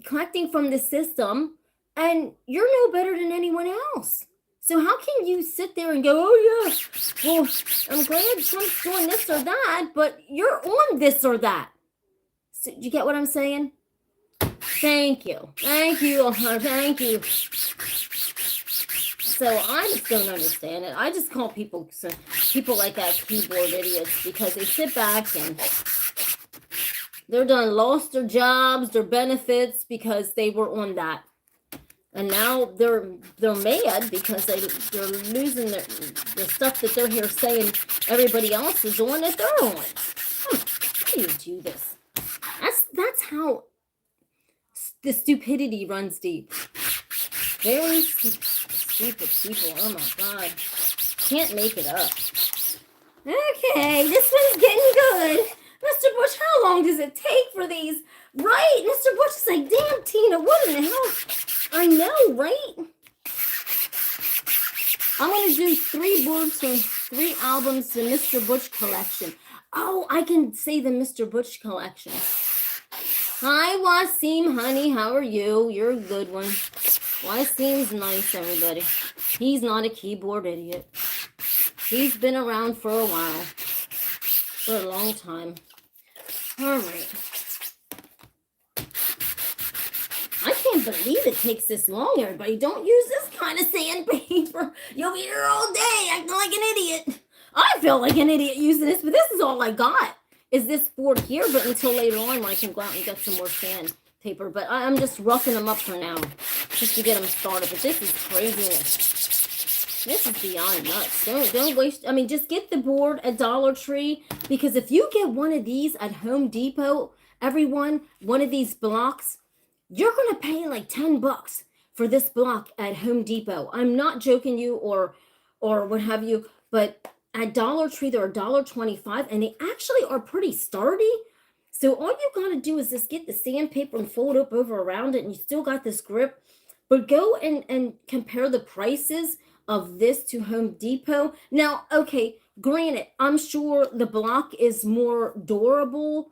collecting from the system, and you're no better than anyone else. So how can you sit there and go, oh yeah, well, I'm glad Trump's doing this or that, but you're on this or that. So, do you get what I'm saying? Thank you. Thank you. Thank you. So I just don't understand it. I just call people like that keyboard idiots, because they sit back and they're done lost their jobs, their benefits, because they were on that. And now they're mad because they're losing the stuff that they're here saying everybody else is on that they're on. How do you do this? That's how the stupidity runs deep. Very stupid people. Oh my God. Can't make it up. Okay, this one's getting good. Mr. Butch, how long does it take for these? Right? Mr. Butch is like, damn, Tina, what in the hell? I know, right? I'm going to do 3 books and 3 albums, the Mr. Butch collection. Oh, I can say the Mr. Butch collection. Hi, Wasim, honey, how are you? You're a good one. Wasim's nice, everybody. He's not a keyboard idiot. He's been around for a while. For a long time. All right. I can't believe it takes this long, everybody. Don't use this kind of sandpaper. You'll be here all day acting like an idiot. I feel like an idiot using this, but this is all I got. Is this board here, but until later on when I can go out and get some more sandpaper. But I'm just roughing them up for now, just to get them started. But this is craziness. This is beyond nuts. Don't waste. I mean, just get the board at Dollar Tree, because if you get one of these at Home Depot, everyone, one of these blocks, you're going to pay like $10 for this block at Home Depot. I'm not joking you or what have you, but at Dollar Tree, they're $1.25, and they actually are pretty sturdy. So all you got to do is just get the sandpaper and fold up over around it, and you still got this grip. But go and compare the prices of this to Home Depot. Now, okay, granted, I'm sure the block is more durable,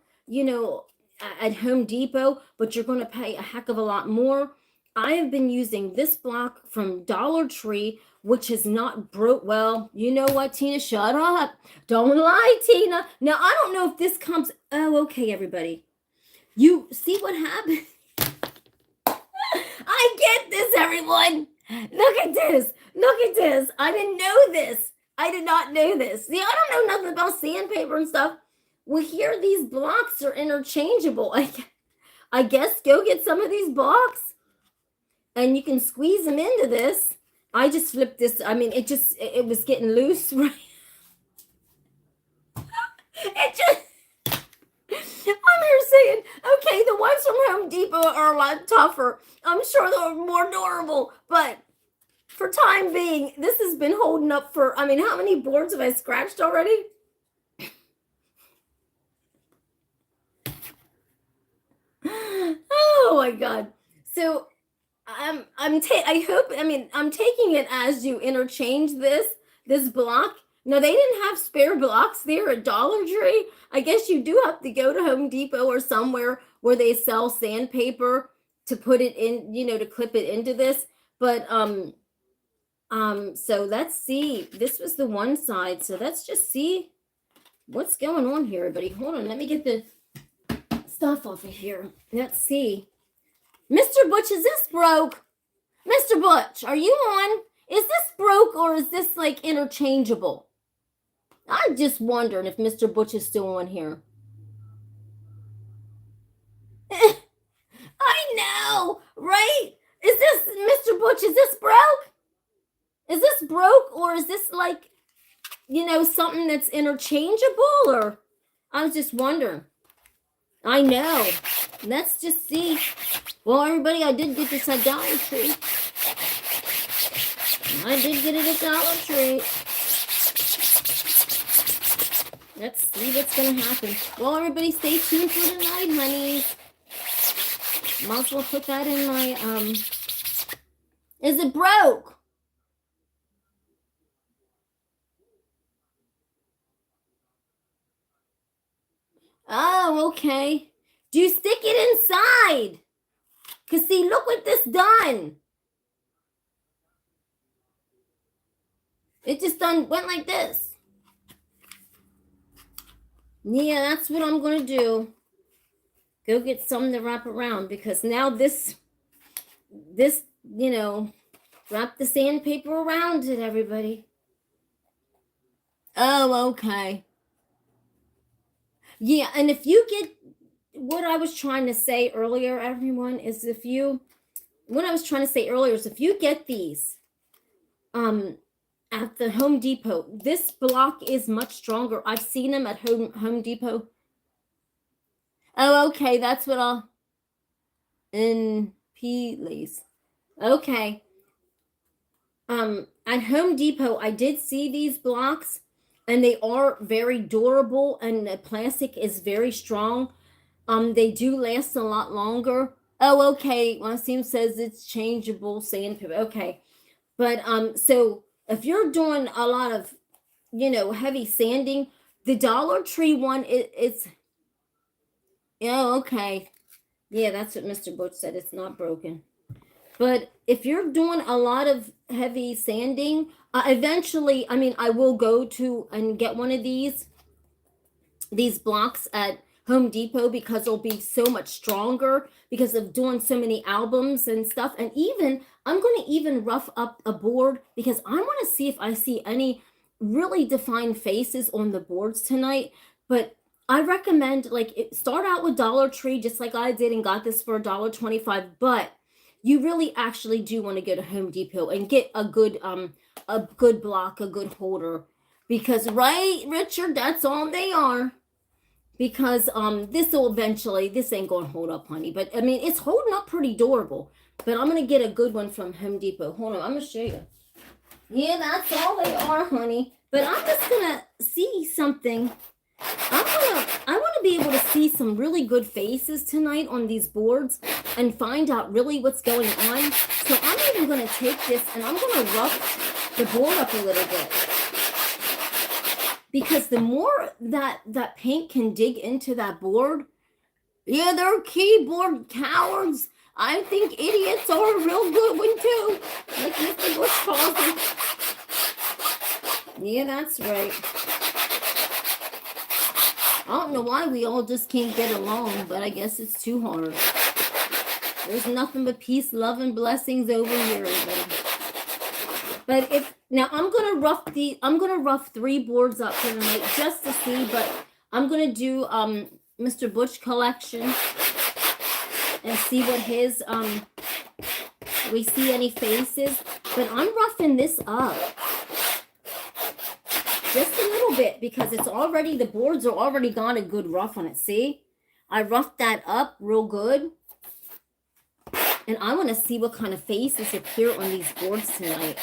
at Home Depot, but you're going to pay a heck of a lot more. I have been using this block from Dollar Tree, which is not broke. Well, you know what, Tina? Shut up. Don't lie, Tina. Now, I don't know if this comes. Oh, okay, everybody. You see what happened? I get this, everyone. Look at this. Look at this. I didn't know this. I did not know this. See, I don't know nothing about sandpaper and stuff. Well, here these blocks are interchangeable. I guess go get some of these blocks and you can squeeze them into this. I just flipped this. I mean, it was getting loose, right? I'm here saying, okay, the ones from Home Depot are a lot tougher. I'm sure they're more durable, but for time being, this has been holding up for, I mean, how many boards have I scratched already? Oh my God. So I'm taking it as you interchange this block. No, they didn't have spare blocks there at Dollar Tree. I guess you do have to go to Home Depot or somewhere where they sell sandpaper to put it in, to clip it into this. But so let's see. This was the one side. So let's just see what's going on here, everybody. Hold on, let me get the stuff off of here. Let's see. Mr. Butch, is this broke? Mr. Butch, are you on? Is this broke or is this like interchangeable? I'm just wondering if Mr. Butch is still on here. I know, right? Is this, Mr. Butch, is this broke? Is this broke or is this like, you know, something that's interchangeable, or I was just wondering. I know. Let's just see. Well, everybody, I did get this at Dollar Tree. I did get it at Dollar Tree. Let's see what's going to happen. Well, everybody, stay tuned for tonight, honeys. Might as well put that in my, Is it broke? Oh, okay. Do you stick it inside? Because, see, look what this done. It just went like this. Yeah, that's what I'm going to do. Go get something to wrap around, because now this, you know, wrap the sandpaper around it, everybody. Oh, okay. Yeah, and if you get what I was trying to say earlier, everyone, is if you get these at the Home Depot, this block is much stronger. I've seen them at Home Depot. Oh, okay, that's what I'll in P-Lace. Okay. At Home Depot, I did see these blocks, and they are very durable, and the plastic is very strong. They do last a lot longer. Oh, okay. Wasim says it's changeable sandpaper. Okay. But so if you're doing a lot of, you know, heavy sanding, the Dollar Tree one, it's oh, okay. Yeah, that's what Mr. Butch said. It's not broken. But if you're doing a lot of heavy sanding, eventually, I mean, I will go to and get one of these blocks at Home Depot, because it'll be so much stronger because of doing so many albums and stuff. And even, I'm going to even rough up a board, because I want to see if I see any really defined faces on the boards tonight. But I recommend, like, start out with Dollar Tree, just like I did, and got this for $1.25. But you really actually do want to go to Home Depot and get a good block, a good holder, because, right, Richard, that's all they are. Because this ain't gonna hold up, honey. But I mean, it's holding up pretty durable. But I'm gonna get a good one from Home Depot. Hold on, I'm gonna show you. Yeah, that's all they are, honey. But I'm just gonna see something. I want to be able to see some really good faces tonight on these boards and find out really what's going on. So I'm even gonna take this and I'm gonna rough the board up a little bit. Because the more that paint can dig into that board, yeah, they're keyboard cowards. I think idiots are a real good one too. Like Mr. Bush calls them. Yeah, that's right. I don't know why we all just can't get along, but I guess it's too hard. There's nothing but peace, love, and blessings over here, everybody. But now I'm gonna rough 3 boards up for tonight just to see, but I'm gonna do Mr. Butch collection and see what his we see any faces. But I'm roughing this up just a little bit because it's already, the boards are already got a good rough on it. See, I roughed that up real good. And I want to see what kind of faces appear on these boards tonight.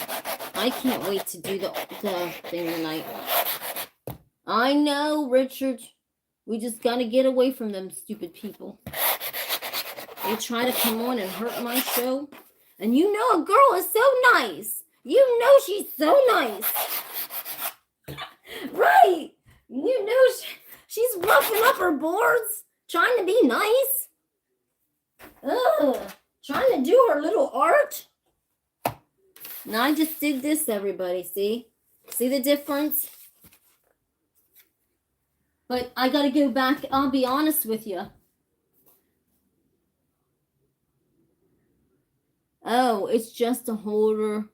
I can't wait to do the thing tonight. I know, Richard. We just got to get away from them stupid people. They try to come on and hurt my show. And you know a girl is so nice. You know she's so nice. Right. You know she's roughing up her boards, trying to be nice. Ugh. Trying to do her little art. Now I just did this, everybody. See the difference? But I gotta go back. I'll be honest with you. Oh, it's just a holder.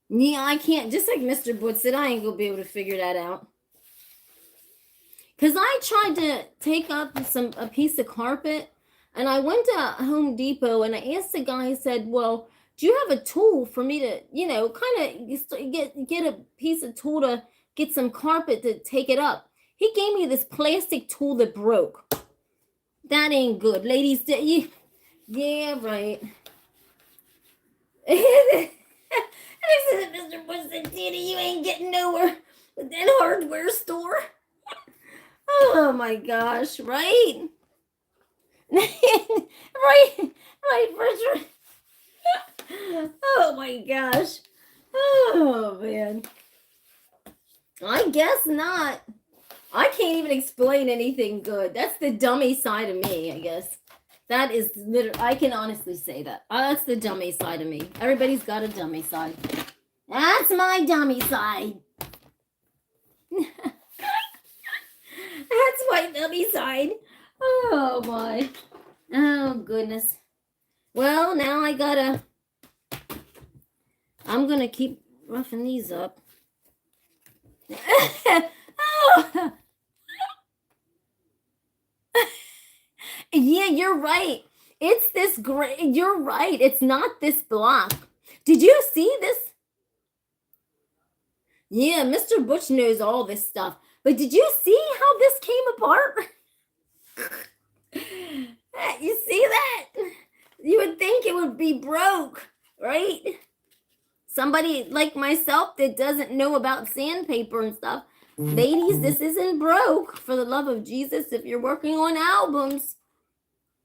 Yeah, I can't. Just like Mr. Butch said, I ain't gonna be able to figure that out. Because I tried to take up a piece of carpet, and I went to Home Depot, and I asked the guy, I said, well, do you have a tool for me to, you know, kind of get a piece of tool to get some carpet to take it up? He gave me this plastic tool that broke. That ain't good. Ladies, yeah, right. I said, Mr. Bush said, Tina, you ain't getting nowhere with that hardware store. Oh my gosh, right? right, Richard. Oh my gosh. Oh man. I guess not. I can't even explain anything good. That's the dummy side of me, I guess. That is literally, I can honestly say that. That's the dummy side of me. Everybody's got a dummy side. That's my dummy side. That's my dummy side. Oh my. Oh goodness. Well, now I'm gonna keep roughing these up. Oh. Yeah, you're right. It's this great. You're right. It's not this block. Did you see this? Yeah, Mr. Butch knows all this stuff. But did you see how this came apart? You see that? You would think it would be broke, right? Somebody like myself that doesn't know about sandpaper and stuff. Ladies, this isn't broke. For the love of Jesus, if you're working on albums,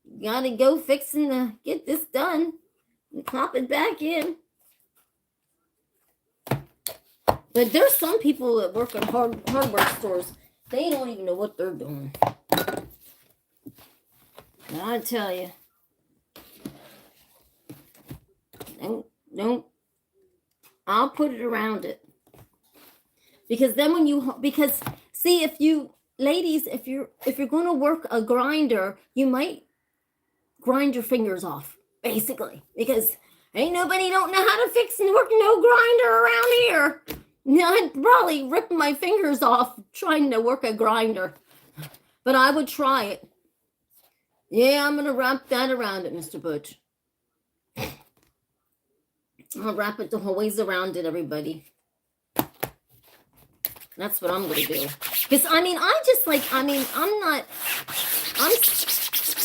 you gotta go fixing to get this done and pop it back in. But there's some people that work in hardware stores. They don't even know what they're doing. I tell you. Don't. I'll put it around it. Because then see, if you, ladies, if you're going to work a grinder, you might grind your fingers off, basically. Because ain't nobody don't know how to fix and work no grinder around here. I'd probably rip my fingers off trying to work a grinder. But I would try it. Yeah, I'm going to wrap that around it, Mr. Butch. I'll wrap it the whole ways around it, everybody. That's what I'm going to do. Because, I'm not,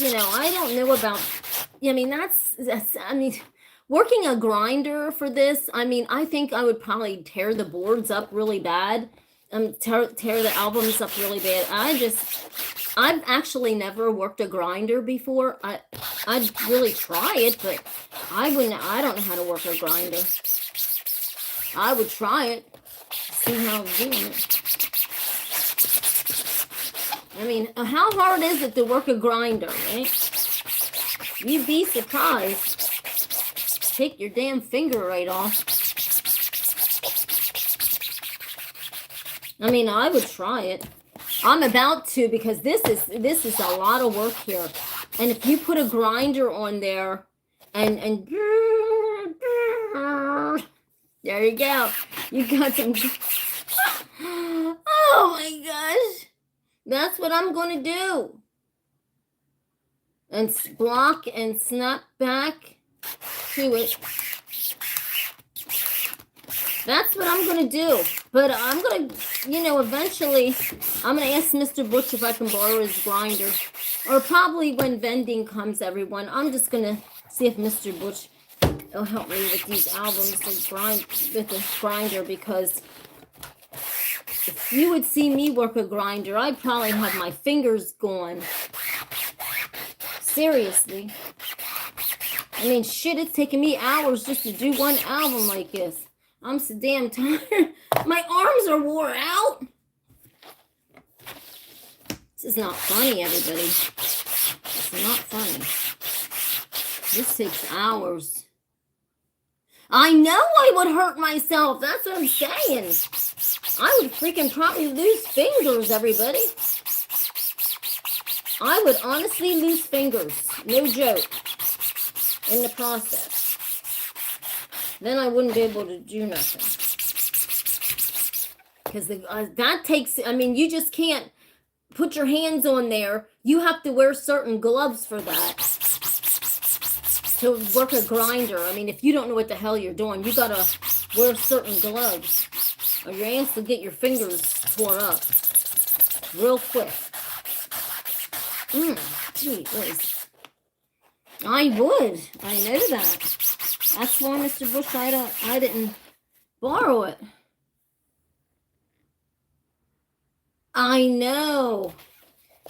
I don't know about, working a grinder for this, I think I would probably tear the boards up really bad. Tear the albums up really bad. I've actually never worked a grinder before. I'd really try it, but I don't know how to work a grinder. I would try it. See how I'm doing it. How hard is it to work a grinder, right? You'd be surprised. Take your damn finger right off. I would try it. I'm about to, because this is a lot of work here. And if you put a grinder on there and there you go. You got some. Oh my gosh. That's what I'm going to do. And block and snap back to it. That's what I'm going to do. But I'm going to, eventually, I'm going to ask Mr. Butch if I can borrow his grinder. Or probably when vending comes, everyone. I'm just going to see if Mr. Butch will help me with these albums with the grinder. Because if you would see me work a grinder, I'd probably have my fingers gone. Seriously. Shit, it's taking me hours just to do one album like this. I'm so damn tired. My arms are wore out. This is not funny, everybody. It's not funny. This takes hours. I know I would hurt myself. That's what I'm saying. I would freaking probably lose fingers, everybody. I would honestly lose fingers. No joke. In the process. Then I wouldn't be able to do nothing. Because that takes, you just can't put your hands on there. You have to wear certain gloves for that. to work a grinder. I mean, if you don't know what the hell you're doing, you gotta wear certain gloves, or your ass will get your fingers torn up real quick. Gee whiz. I would. I know that. That's why, Mr. Bush, I didn't borrow it. I know.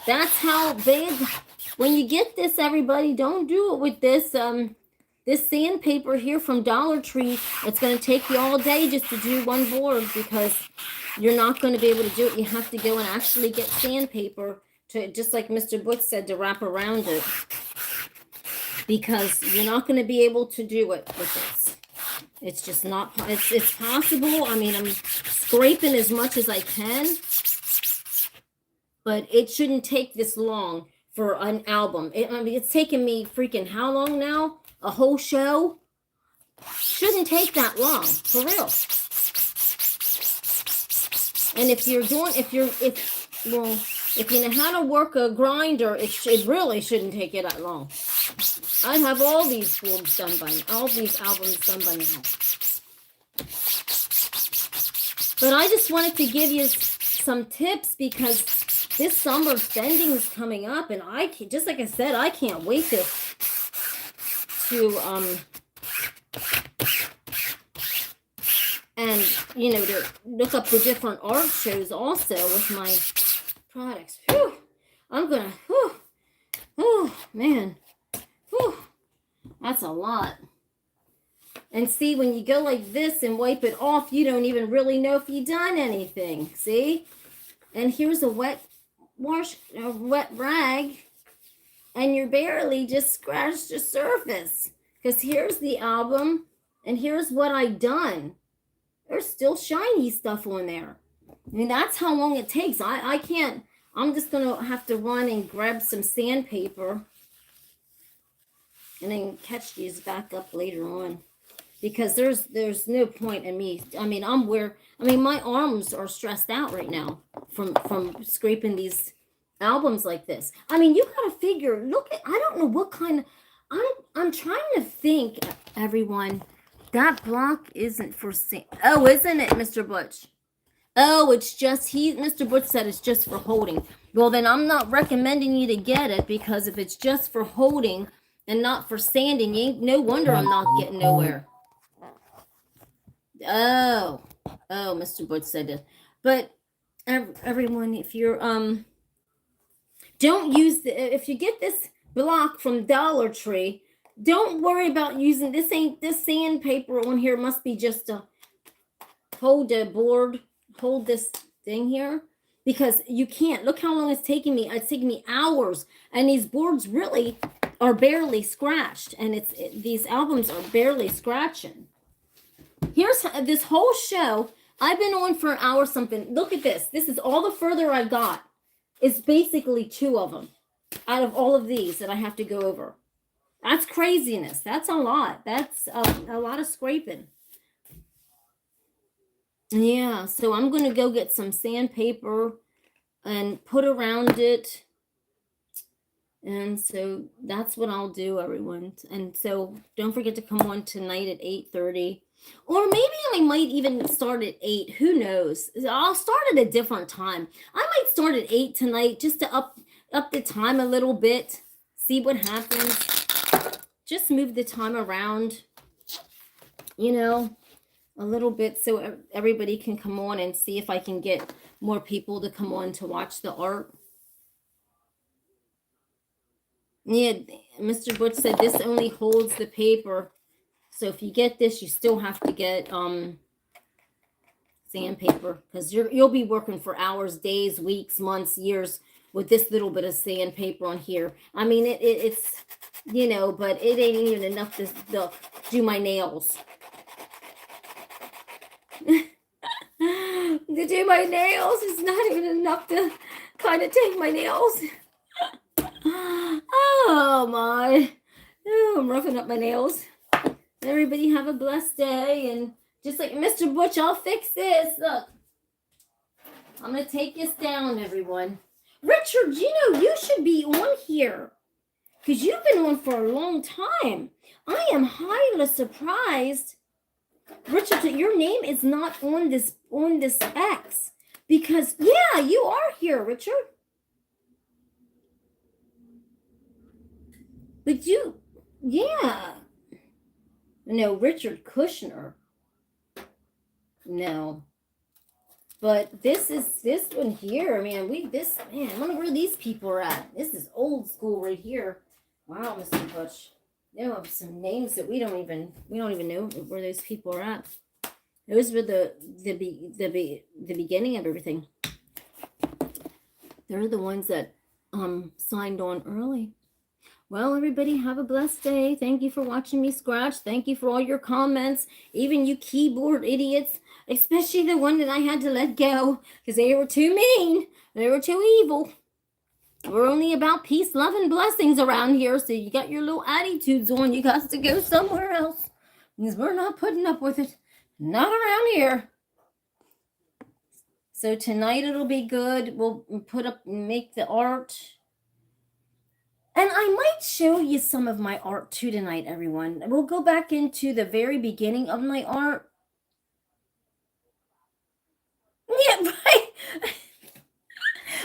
That's how bad. When you get this, everybody, don't do it with this this sandpaper here from Dollar Tree. It's going to take you all day just to do one board, because you're not going to be able to do it. You have to go and actually get sandpaper to, just like Mr. Butch said, to wrap around it, because you're not going to be able to do it with this. It's just not, it's possible. I mean, I'm scraping as much as I can, but it shouldn't take this long for an album. I mean, it's taken me freaking how long now? A whole show? Shouldn't take that long, for real. And if you know how to work a grinder, it really shouldn't take you that long. I have all these boards done by, all these albums done by now. But I just wanted to give you some tips, because this summer spending is coming up, and I can, just like I said, I can't wait to and you know, to look up the different art shows also with my products. Whew. I'm gonna, oh man, that's a lot. And see, when you go like this and wipe it off, you don't even really know if you've done anything. See? And here's a wet rag, and you're barely just scratched the surface, because here's the album and here's what I've done. There's still shiny stuff on there. I mean, that's how long it takes. I can't, I'm just gonna have to run and grab some sandpaper and then catch these back up later on, because there's no point in me. I mean, my arms are stressed out right now from scraping these albums like this. I mean, you gotta figure, look at, I don't know what kind of, I'm trying to think, everyone, that block isn't for sand. Oh, isn't it, Mr. Butch? Oh, it's just, Mr. Butch said it's just for holding. Well, then I'm not recommending you to get it, because if it's just for holding and not for sanding, no wonder I'm not getting nowhere. Oh, Mr. Butch said it. But everyone, if you're don't use if you get this block from Dollar Tree, don't worry about using this. This sandpaper on here must be just to hold the board, hold this thing here, because you can't. Look how long it's taking me. It's taking me hours, and these boards really are barely scratched, and these albums are barely scratching. Here's this whole show. I've been on for an hour something. Look at this. This is all the further I got. It's basically 2 of them out of all of these that I have to go over. That's craziness. That's a lot. That's a lot of scraping. Yeah, so I'm going to go get some sandpaper and put around it. And so that's what I'll do, everyone. And so don't forget to come on tonight at 8:30. Or maybe I might even start at 8. Who knows? I'll start at a different time. I might start at 8 tonight, just to up the time a little bit. See what happens. Just move the time around, you know, a little bit, so everybody can come on, and see if I can get more people to come on to watch the art. Yeah, Mr. Butch said this only holds the paper. So if you get this, you still have to get sandpaper, because you'll be working for hours, days, weeks, months, years with this little bit of sandpaper on here. I mean, it's, you know, but it ain't even enough to do my nails. To do my nails, it's not even enough to kind of take my nails. Oh my. Oh, I'm roughing up my nails. Everybody have a blessed day. And just like Mr. Butch, I'll fix this. Look. I'm going to take this down, everyone. Richard, you know, you should be on here, because you've been on for a long time. I am highly surprised, Richard, that your name is not on this X. Because yeah, you are here, Richard. But you, yeah. No, Richard Kushner. No. But this one here, man, man, I wonder where these people are at. This is old school right here. Wow, Mr. Butch. There are some names that we don't even know where those people are at. Those were the beginning of everything. They're the ones that signed on early. Well, everybody, have a blessed day. Thank you for watching me scratch. Thank you for all your comments. Even you keyboard idiots, especially the one that I had to let go because they were too mean. They were too evil. We're only about peace, love, and blessings around here. So you got your little attitudes on. You got to go somewhere else because we're not putting up with it. Not around here. So tonight it'll be good. We'll make the art. And I might show you some of my art too tonight, everyone. We'll go back into the very beginning of my art. Yeah, right.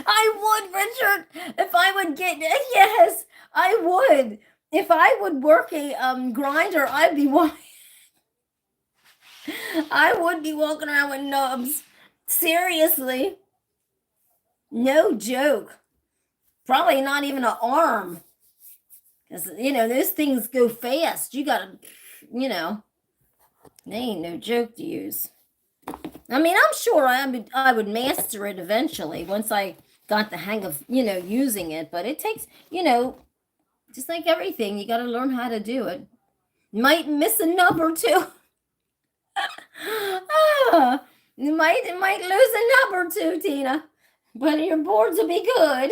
I would, Richard, if I would get, yes, I would. If I would work a grinder, I would be walking around with nubs. Seriously. No joke. Probably not even an arm. Because, those things go fast. You got to, they ain't no joke to use. I mean, I'm sure I would master it eventually once I got the hang of, using it. But it takes, just like everything, you got to learn how to do it. Might miss a nub or two. You might lose a nub or two, Tina. But your boards will be good.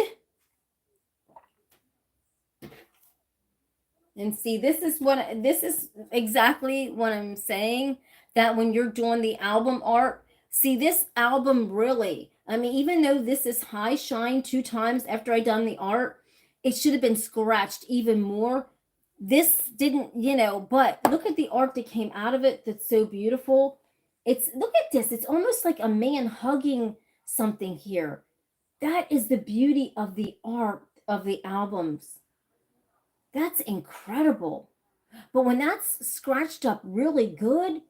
And see, this is exactly what I'm saying, that when you're doing the album art, see, this album really, I mean, even though this is high shine 2 times after I done the art, it should have been scratched even more. This didn't, but look at the art that came out of it. That's so beautiful. Look at this. It's almost like a man hugging something here. That is the beauty of the art of the albums. That's incredible. But when that's scratched up really good,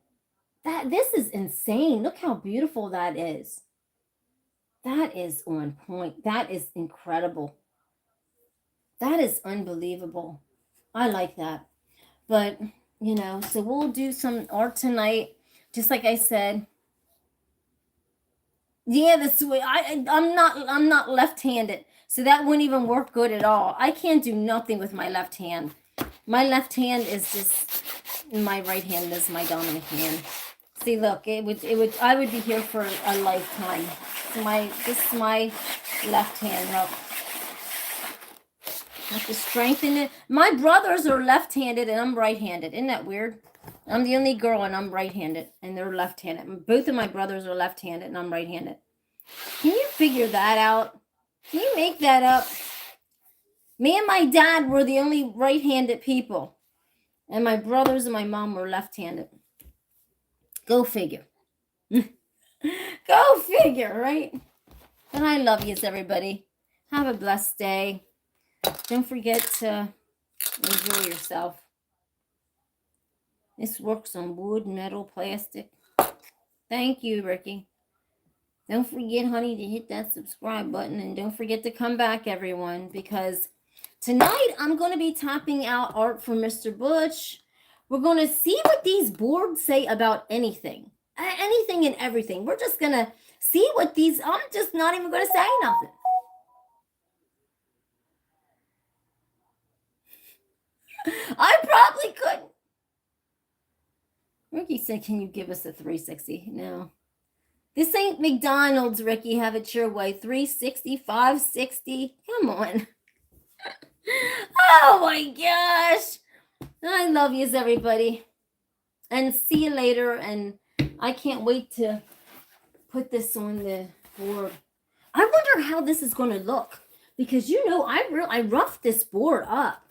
this is insane. Look how beautiful that is. That is on point. That is incredible. That is unbelievable. I like that. But, so we'll do some art tonight. Just like I said. Yeah, I'm not left-handed. So that wouldn't even work good at all. I can't do nothing with my left hand. My left hand is just, my right hand is my dominant hand. See, look, I would be here for a lifetime. This is my left hand. Look, I have to strengthen it. My brothers are left-handed and I'm right-handed. Isn't that weird? I'm the only girl and I'm right-handed and they're left-handed. Both of my brothers are left-handed and I'm right-handed. Can you figure that out? Can you make that up? Me and my dad were the only right-handed people. And my brothers and my mom were left-handed. Go figure. Go figure, right? And I love yous, everybody. Have a blessed day. Don't forget to enjoy yourself. This works on wood, metal, plastic. Thank you, Ricky. Don't forget, honey, to hit that subscribe button. And don't forget to come back, everyone, because tonight I'm going to be tapping out art for Mr. Butch. We're going to see what these boards say about anything. Anything and everything. We're just going to see what these... I'm just not even going to say nothing. I probably couldn't. Ricky said, can you give us a 360? No. This ain't McDonald's, Ricky. Have it your way. 360, 560. Come on. Oh, my gosh. I love yous, everybody. And see you later. And I can't wait to put this on the board. I wonder how this is going to look. Because, I roughed this board up.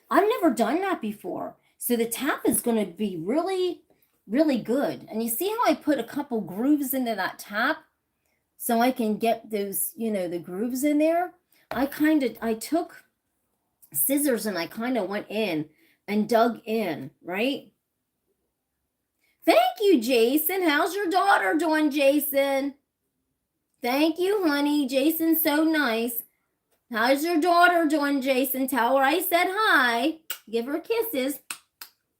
I've never done that before. So the tap is going to be really, really good. And you see how I put a couple grooves into that tap so I can get those, you know, the grooves in there? I took scissors and I kind of went in and dug in, right? Thank you, Jason. How's your daughter doing, Jason? Thank you, honey. Jason's so nice. How's your daughter doing, Jason? Tell her I said hi. Give her kisses.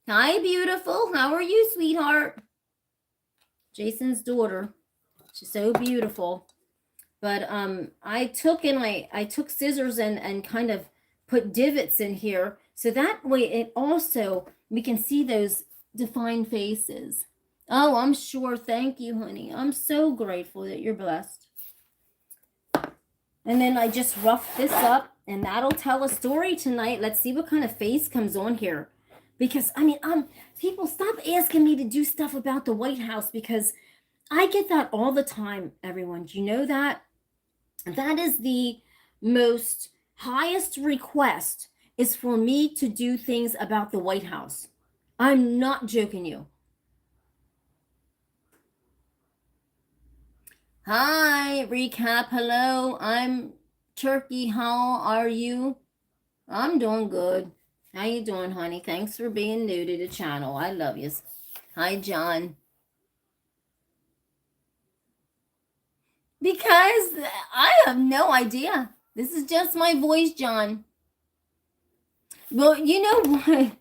Hi, beautiful. How are you, sweetheart? Jason's daughter. She's so beautiful. But I took scissors and kind of put divots in here. So that way it also, we can see those defined faces. Oh, I'm sure. Thank you, honey. I'm so grateful that you're blessed. And then I just roughed this up, and that'll tell a story tonight. Let's see what kind of face comes on here. Because, I mean, people stop asking me to do stuff about the White House, because I get that all the time, everyone. Do you know that? That is the most highest request, is for me to do things about the White House. I'm not joking you. Hi, recap. Hello, I'm Turkey. How are you? I'm doing good. How you doing, honey? Thanks for being new to the channel. I love you. Hi, John. Because I have no idea. This is just my voice, John. Well, you know what?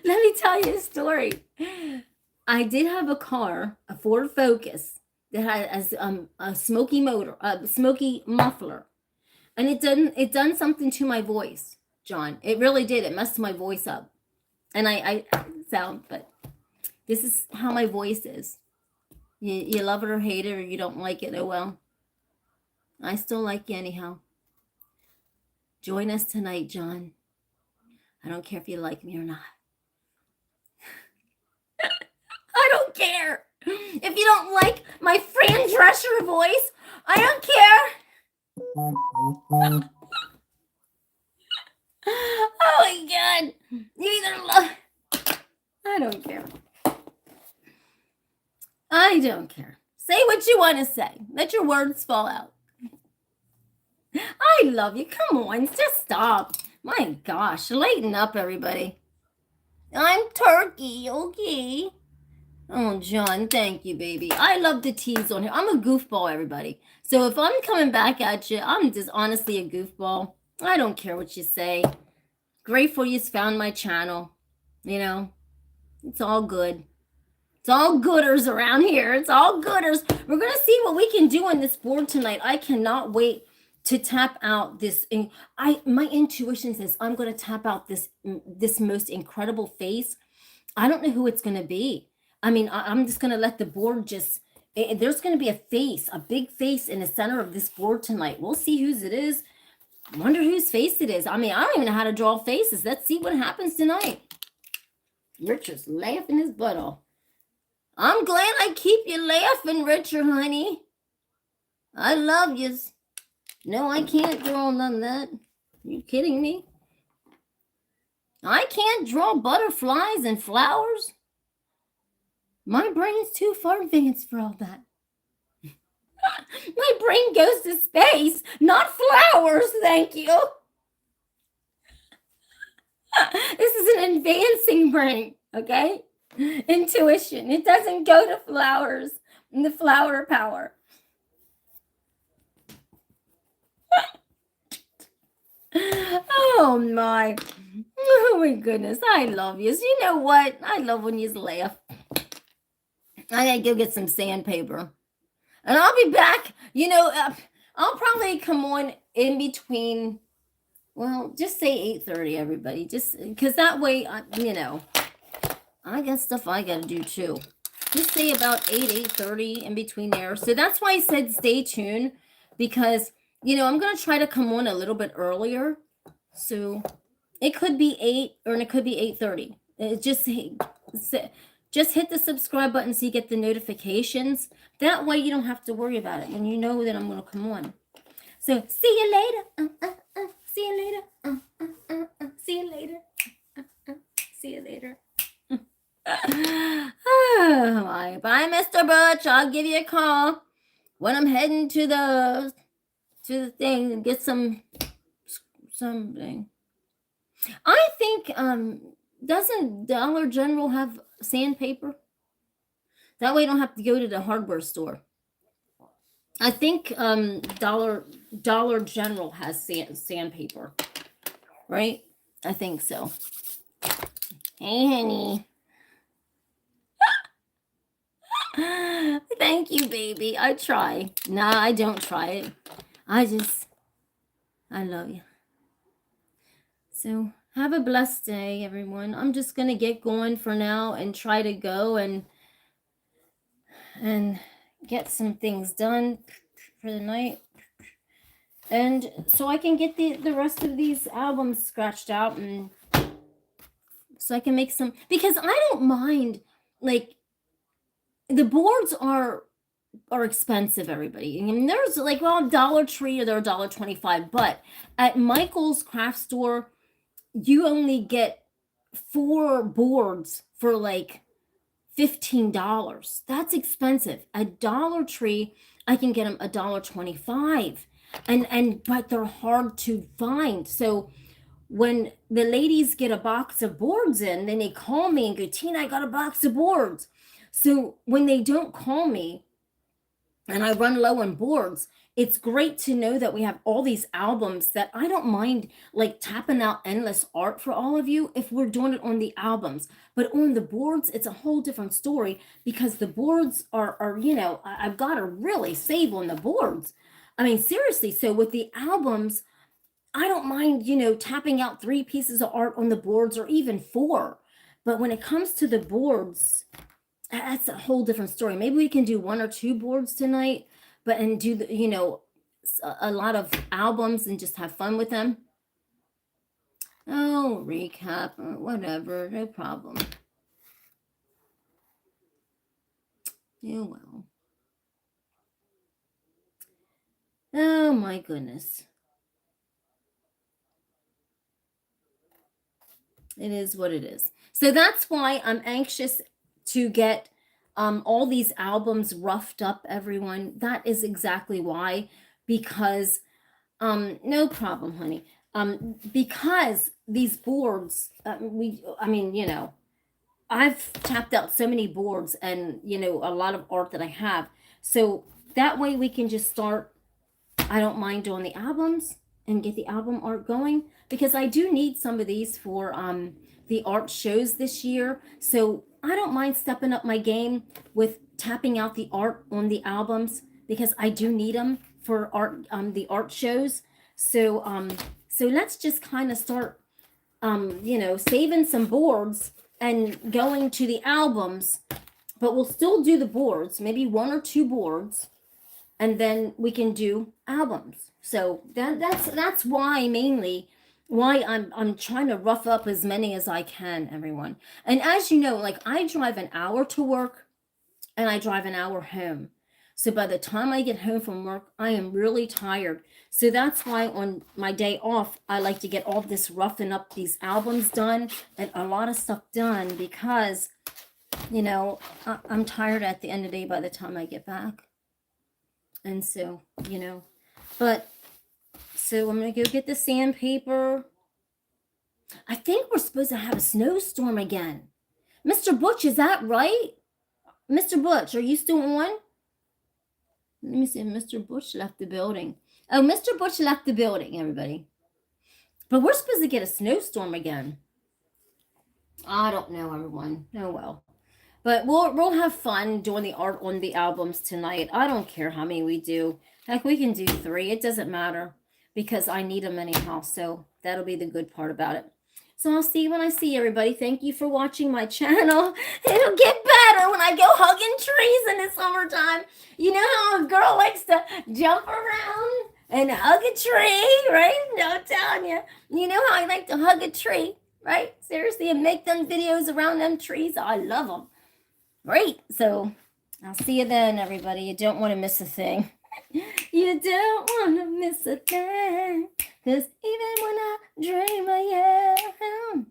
Let me tell you a story. I did have a car, a Ford Focus, that has a smoky motor, a smoky muffler, and it done something to my voice, John. It really did. It messed my voice up, and I sound, but this is how my voice is. You love it or hate it, or you don't like it. Oh well. I still like you anyhow. Join us tonight, John. I don't care if you like me or not. I don't care. If you don't like my Fran Drescher voice, I don't care. Oh my God. You either love... I don't care. I don't care. Say what you want to say. Let your words fall out. I love you. Come on. Just stop. My gosh. Lighten up, everybody. I'm Turkey. Okay. Oh, John, thank you, baby. I love the tease on here. I'm a goofball, everybody. So if I'm coming back at you, I'm just honestly a goofball. I don't care what you say. Grateful you found my channel. You know, it's all good. It's all gooders around here. It's all gooders. We're going to see what we can do on this board tonight. I cannot wait to tap out this. My intuition says I'm going to tap out this most incredible face. I don't know who it's going to be. I mean, I'm just going to let the board there's going to be a face, a big face in the center of this board tonight. We'll see whose it is. Wonder whose face it is. I mean, I don't even know how to draw faces. Let's see what happens tonight. Richard's laughing his butt off. I'm glad I keep you laughing, Richard, honey. I love yous. No, I can't draw none of that. You kidding me? I can't draw butterflies and flowers. My brain's too far advanced for all that. My brain goes to space, not flowers, thank you. This is an advancing brain, okay? Intuition. It doesn't go to flowers and the flower power. Oh my. Oh my goodness. I love you. You know what? I love when you laugh. I gotta go get some sandpaper. And I'll be back. You know, I'll probably come on in between, well, just say 8:30, everybody. Just because that way, you know, I got stuff I got to do too. Just say about 8:30 in between there. So that's why I said stay tuned, because, you know, I'm going to try to come on a little bit earlier. So it could be 8 or it could be 8:30. Just hit the subscribe button so you get the notifications. That way you don't have to worry about it, and you know that I'm going to come on. So see you later. See you later. See you later. See you later. Oh my. Bye, Mr. Butch. I'll give you a call when I'm heading to the thing and get something. I think doesn't Dollar General have sandpaper? That way you don't have to go to the hardware store. I think Dollar General has sandpaper, right? I think so. Hey, honey. Thank you, baby. I try. Nah, I don't try it. I love you. So have a blessed day, everyone. I'm just gonna get going for now and try to go and get some things done for the night, and so I can get the rest of these albums scratched out, and so I can make some, because I don't mind, like, the boards are expensive, everybody. I mean, there's like, well, Dollar Tree, or they're $1.25, but at Michael's craft store you only get 4 boards for like $15. That's expensive. At Dollar Tree I can get them $1.25, and but they're hard to find. So when the ladies get a box of boards in, then they call me and go, Tina, I got a box of boards. So when they don't call me and I run low on boards, it's great to know that we have all these albums that I don't mind, like, tapping out endless art for all of you if we're doing it on the albums. But on the boards, it's a whole different story, because the boards are you know, I've got to really save on the boards. I mean, seriously. So with the albums, I don't mind, you know, tapping out 3 pieces of art on the boards, or even 4. But when it comes to the boards, that's a whole different story. Maybe we can do 1 or 2 boards tonight, but and do the, you know, a lot of albums and just have fun with them. Oh, recap, whatever, no problem. You will. Oh my goodness. It is what it is. So that's why I'm anxious to get all these albums roughed up, everyone. That is exactly why. Because no problem, honey. Because these boards, I mean, you know, I've tapped out so many boards, and, you know, a lot of art that I have. So that way we can just start. I don't mind doing the albums and get the album art going, because I do need some of these for the art shows this year. So I don't mind stepping up my game with tapping out the art on the albums, because I do need them for art, the art shows. So so let's just kind of start you know, saving some boards and going to the albums, but we'll still do the boards, maybe 1 or 2 boards, and then we can do albums. So that's why, mainly why I'm trying to rough up as many as I can, everyone. And as you know, like, I drive an hour to work and I drive an hour home. So by the time I get home from work, I am really tired. So that's why on my day off, I like to get all this roughing up these albums done and a lot of stuff done, because, you know, I'm tired at the end of the day by the time I get back. And so, you know, but so I'm going to go get the sandpaper. I think we're supposed to have a snowstorm again. Mr. Butch, is that right? Mr. Butch, are you still on? Let me see if Mr. Butch left the building. Oh, Mr. Butch left the building, everybody. But we're supposed to get a snowstorm again. I don't know, everyone. Oh, well. But we'll have fun doing the art on the albums tonight. I don't care how many we do. Heck, we can do 3. It doesn't matter, because I need them anyhow. So that'll be the good part about it. So I'll see you when I see everybody. Thank you for watching my channel. It'll get better when I go hugging trees in the summertime. You know how a girl likes to jump around and hug a tree, right? No, I'm telling you. You know how I like to hug a tree, right? Seriously, and make them videos around them trees. I love them. Great. So I'll see you then, everybody. You don't want to miss a thing. You don't want to miss a thing, 'cause even when I dream of you,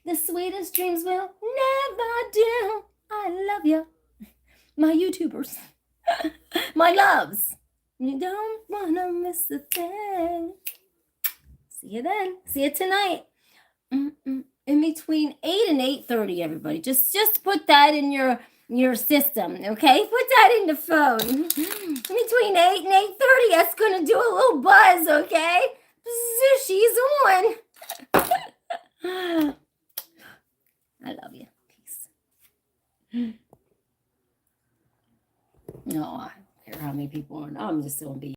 The sweetest dreams will never do. I love you. My YouTubers. My loves. You don't want to miss a thing. See you then. See you tonight. In between 8 and 8:30, everybody. Just put that in your system, okay? Put that in the phone. Between 8 and 8:30, that's gonna do a little buzz, okay? She's on. I love you. Peace. No, I don't care how many people are. I'm just gonna be.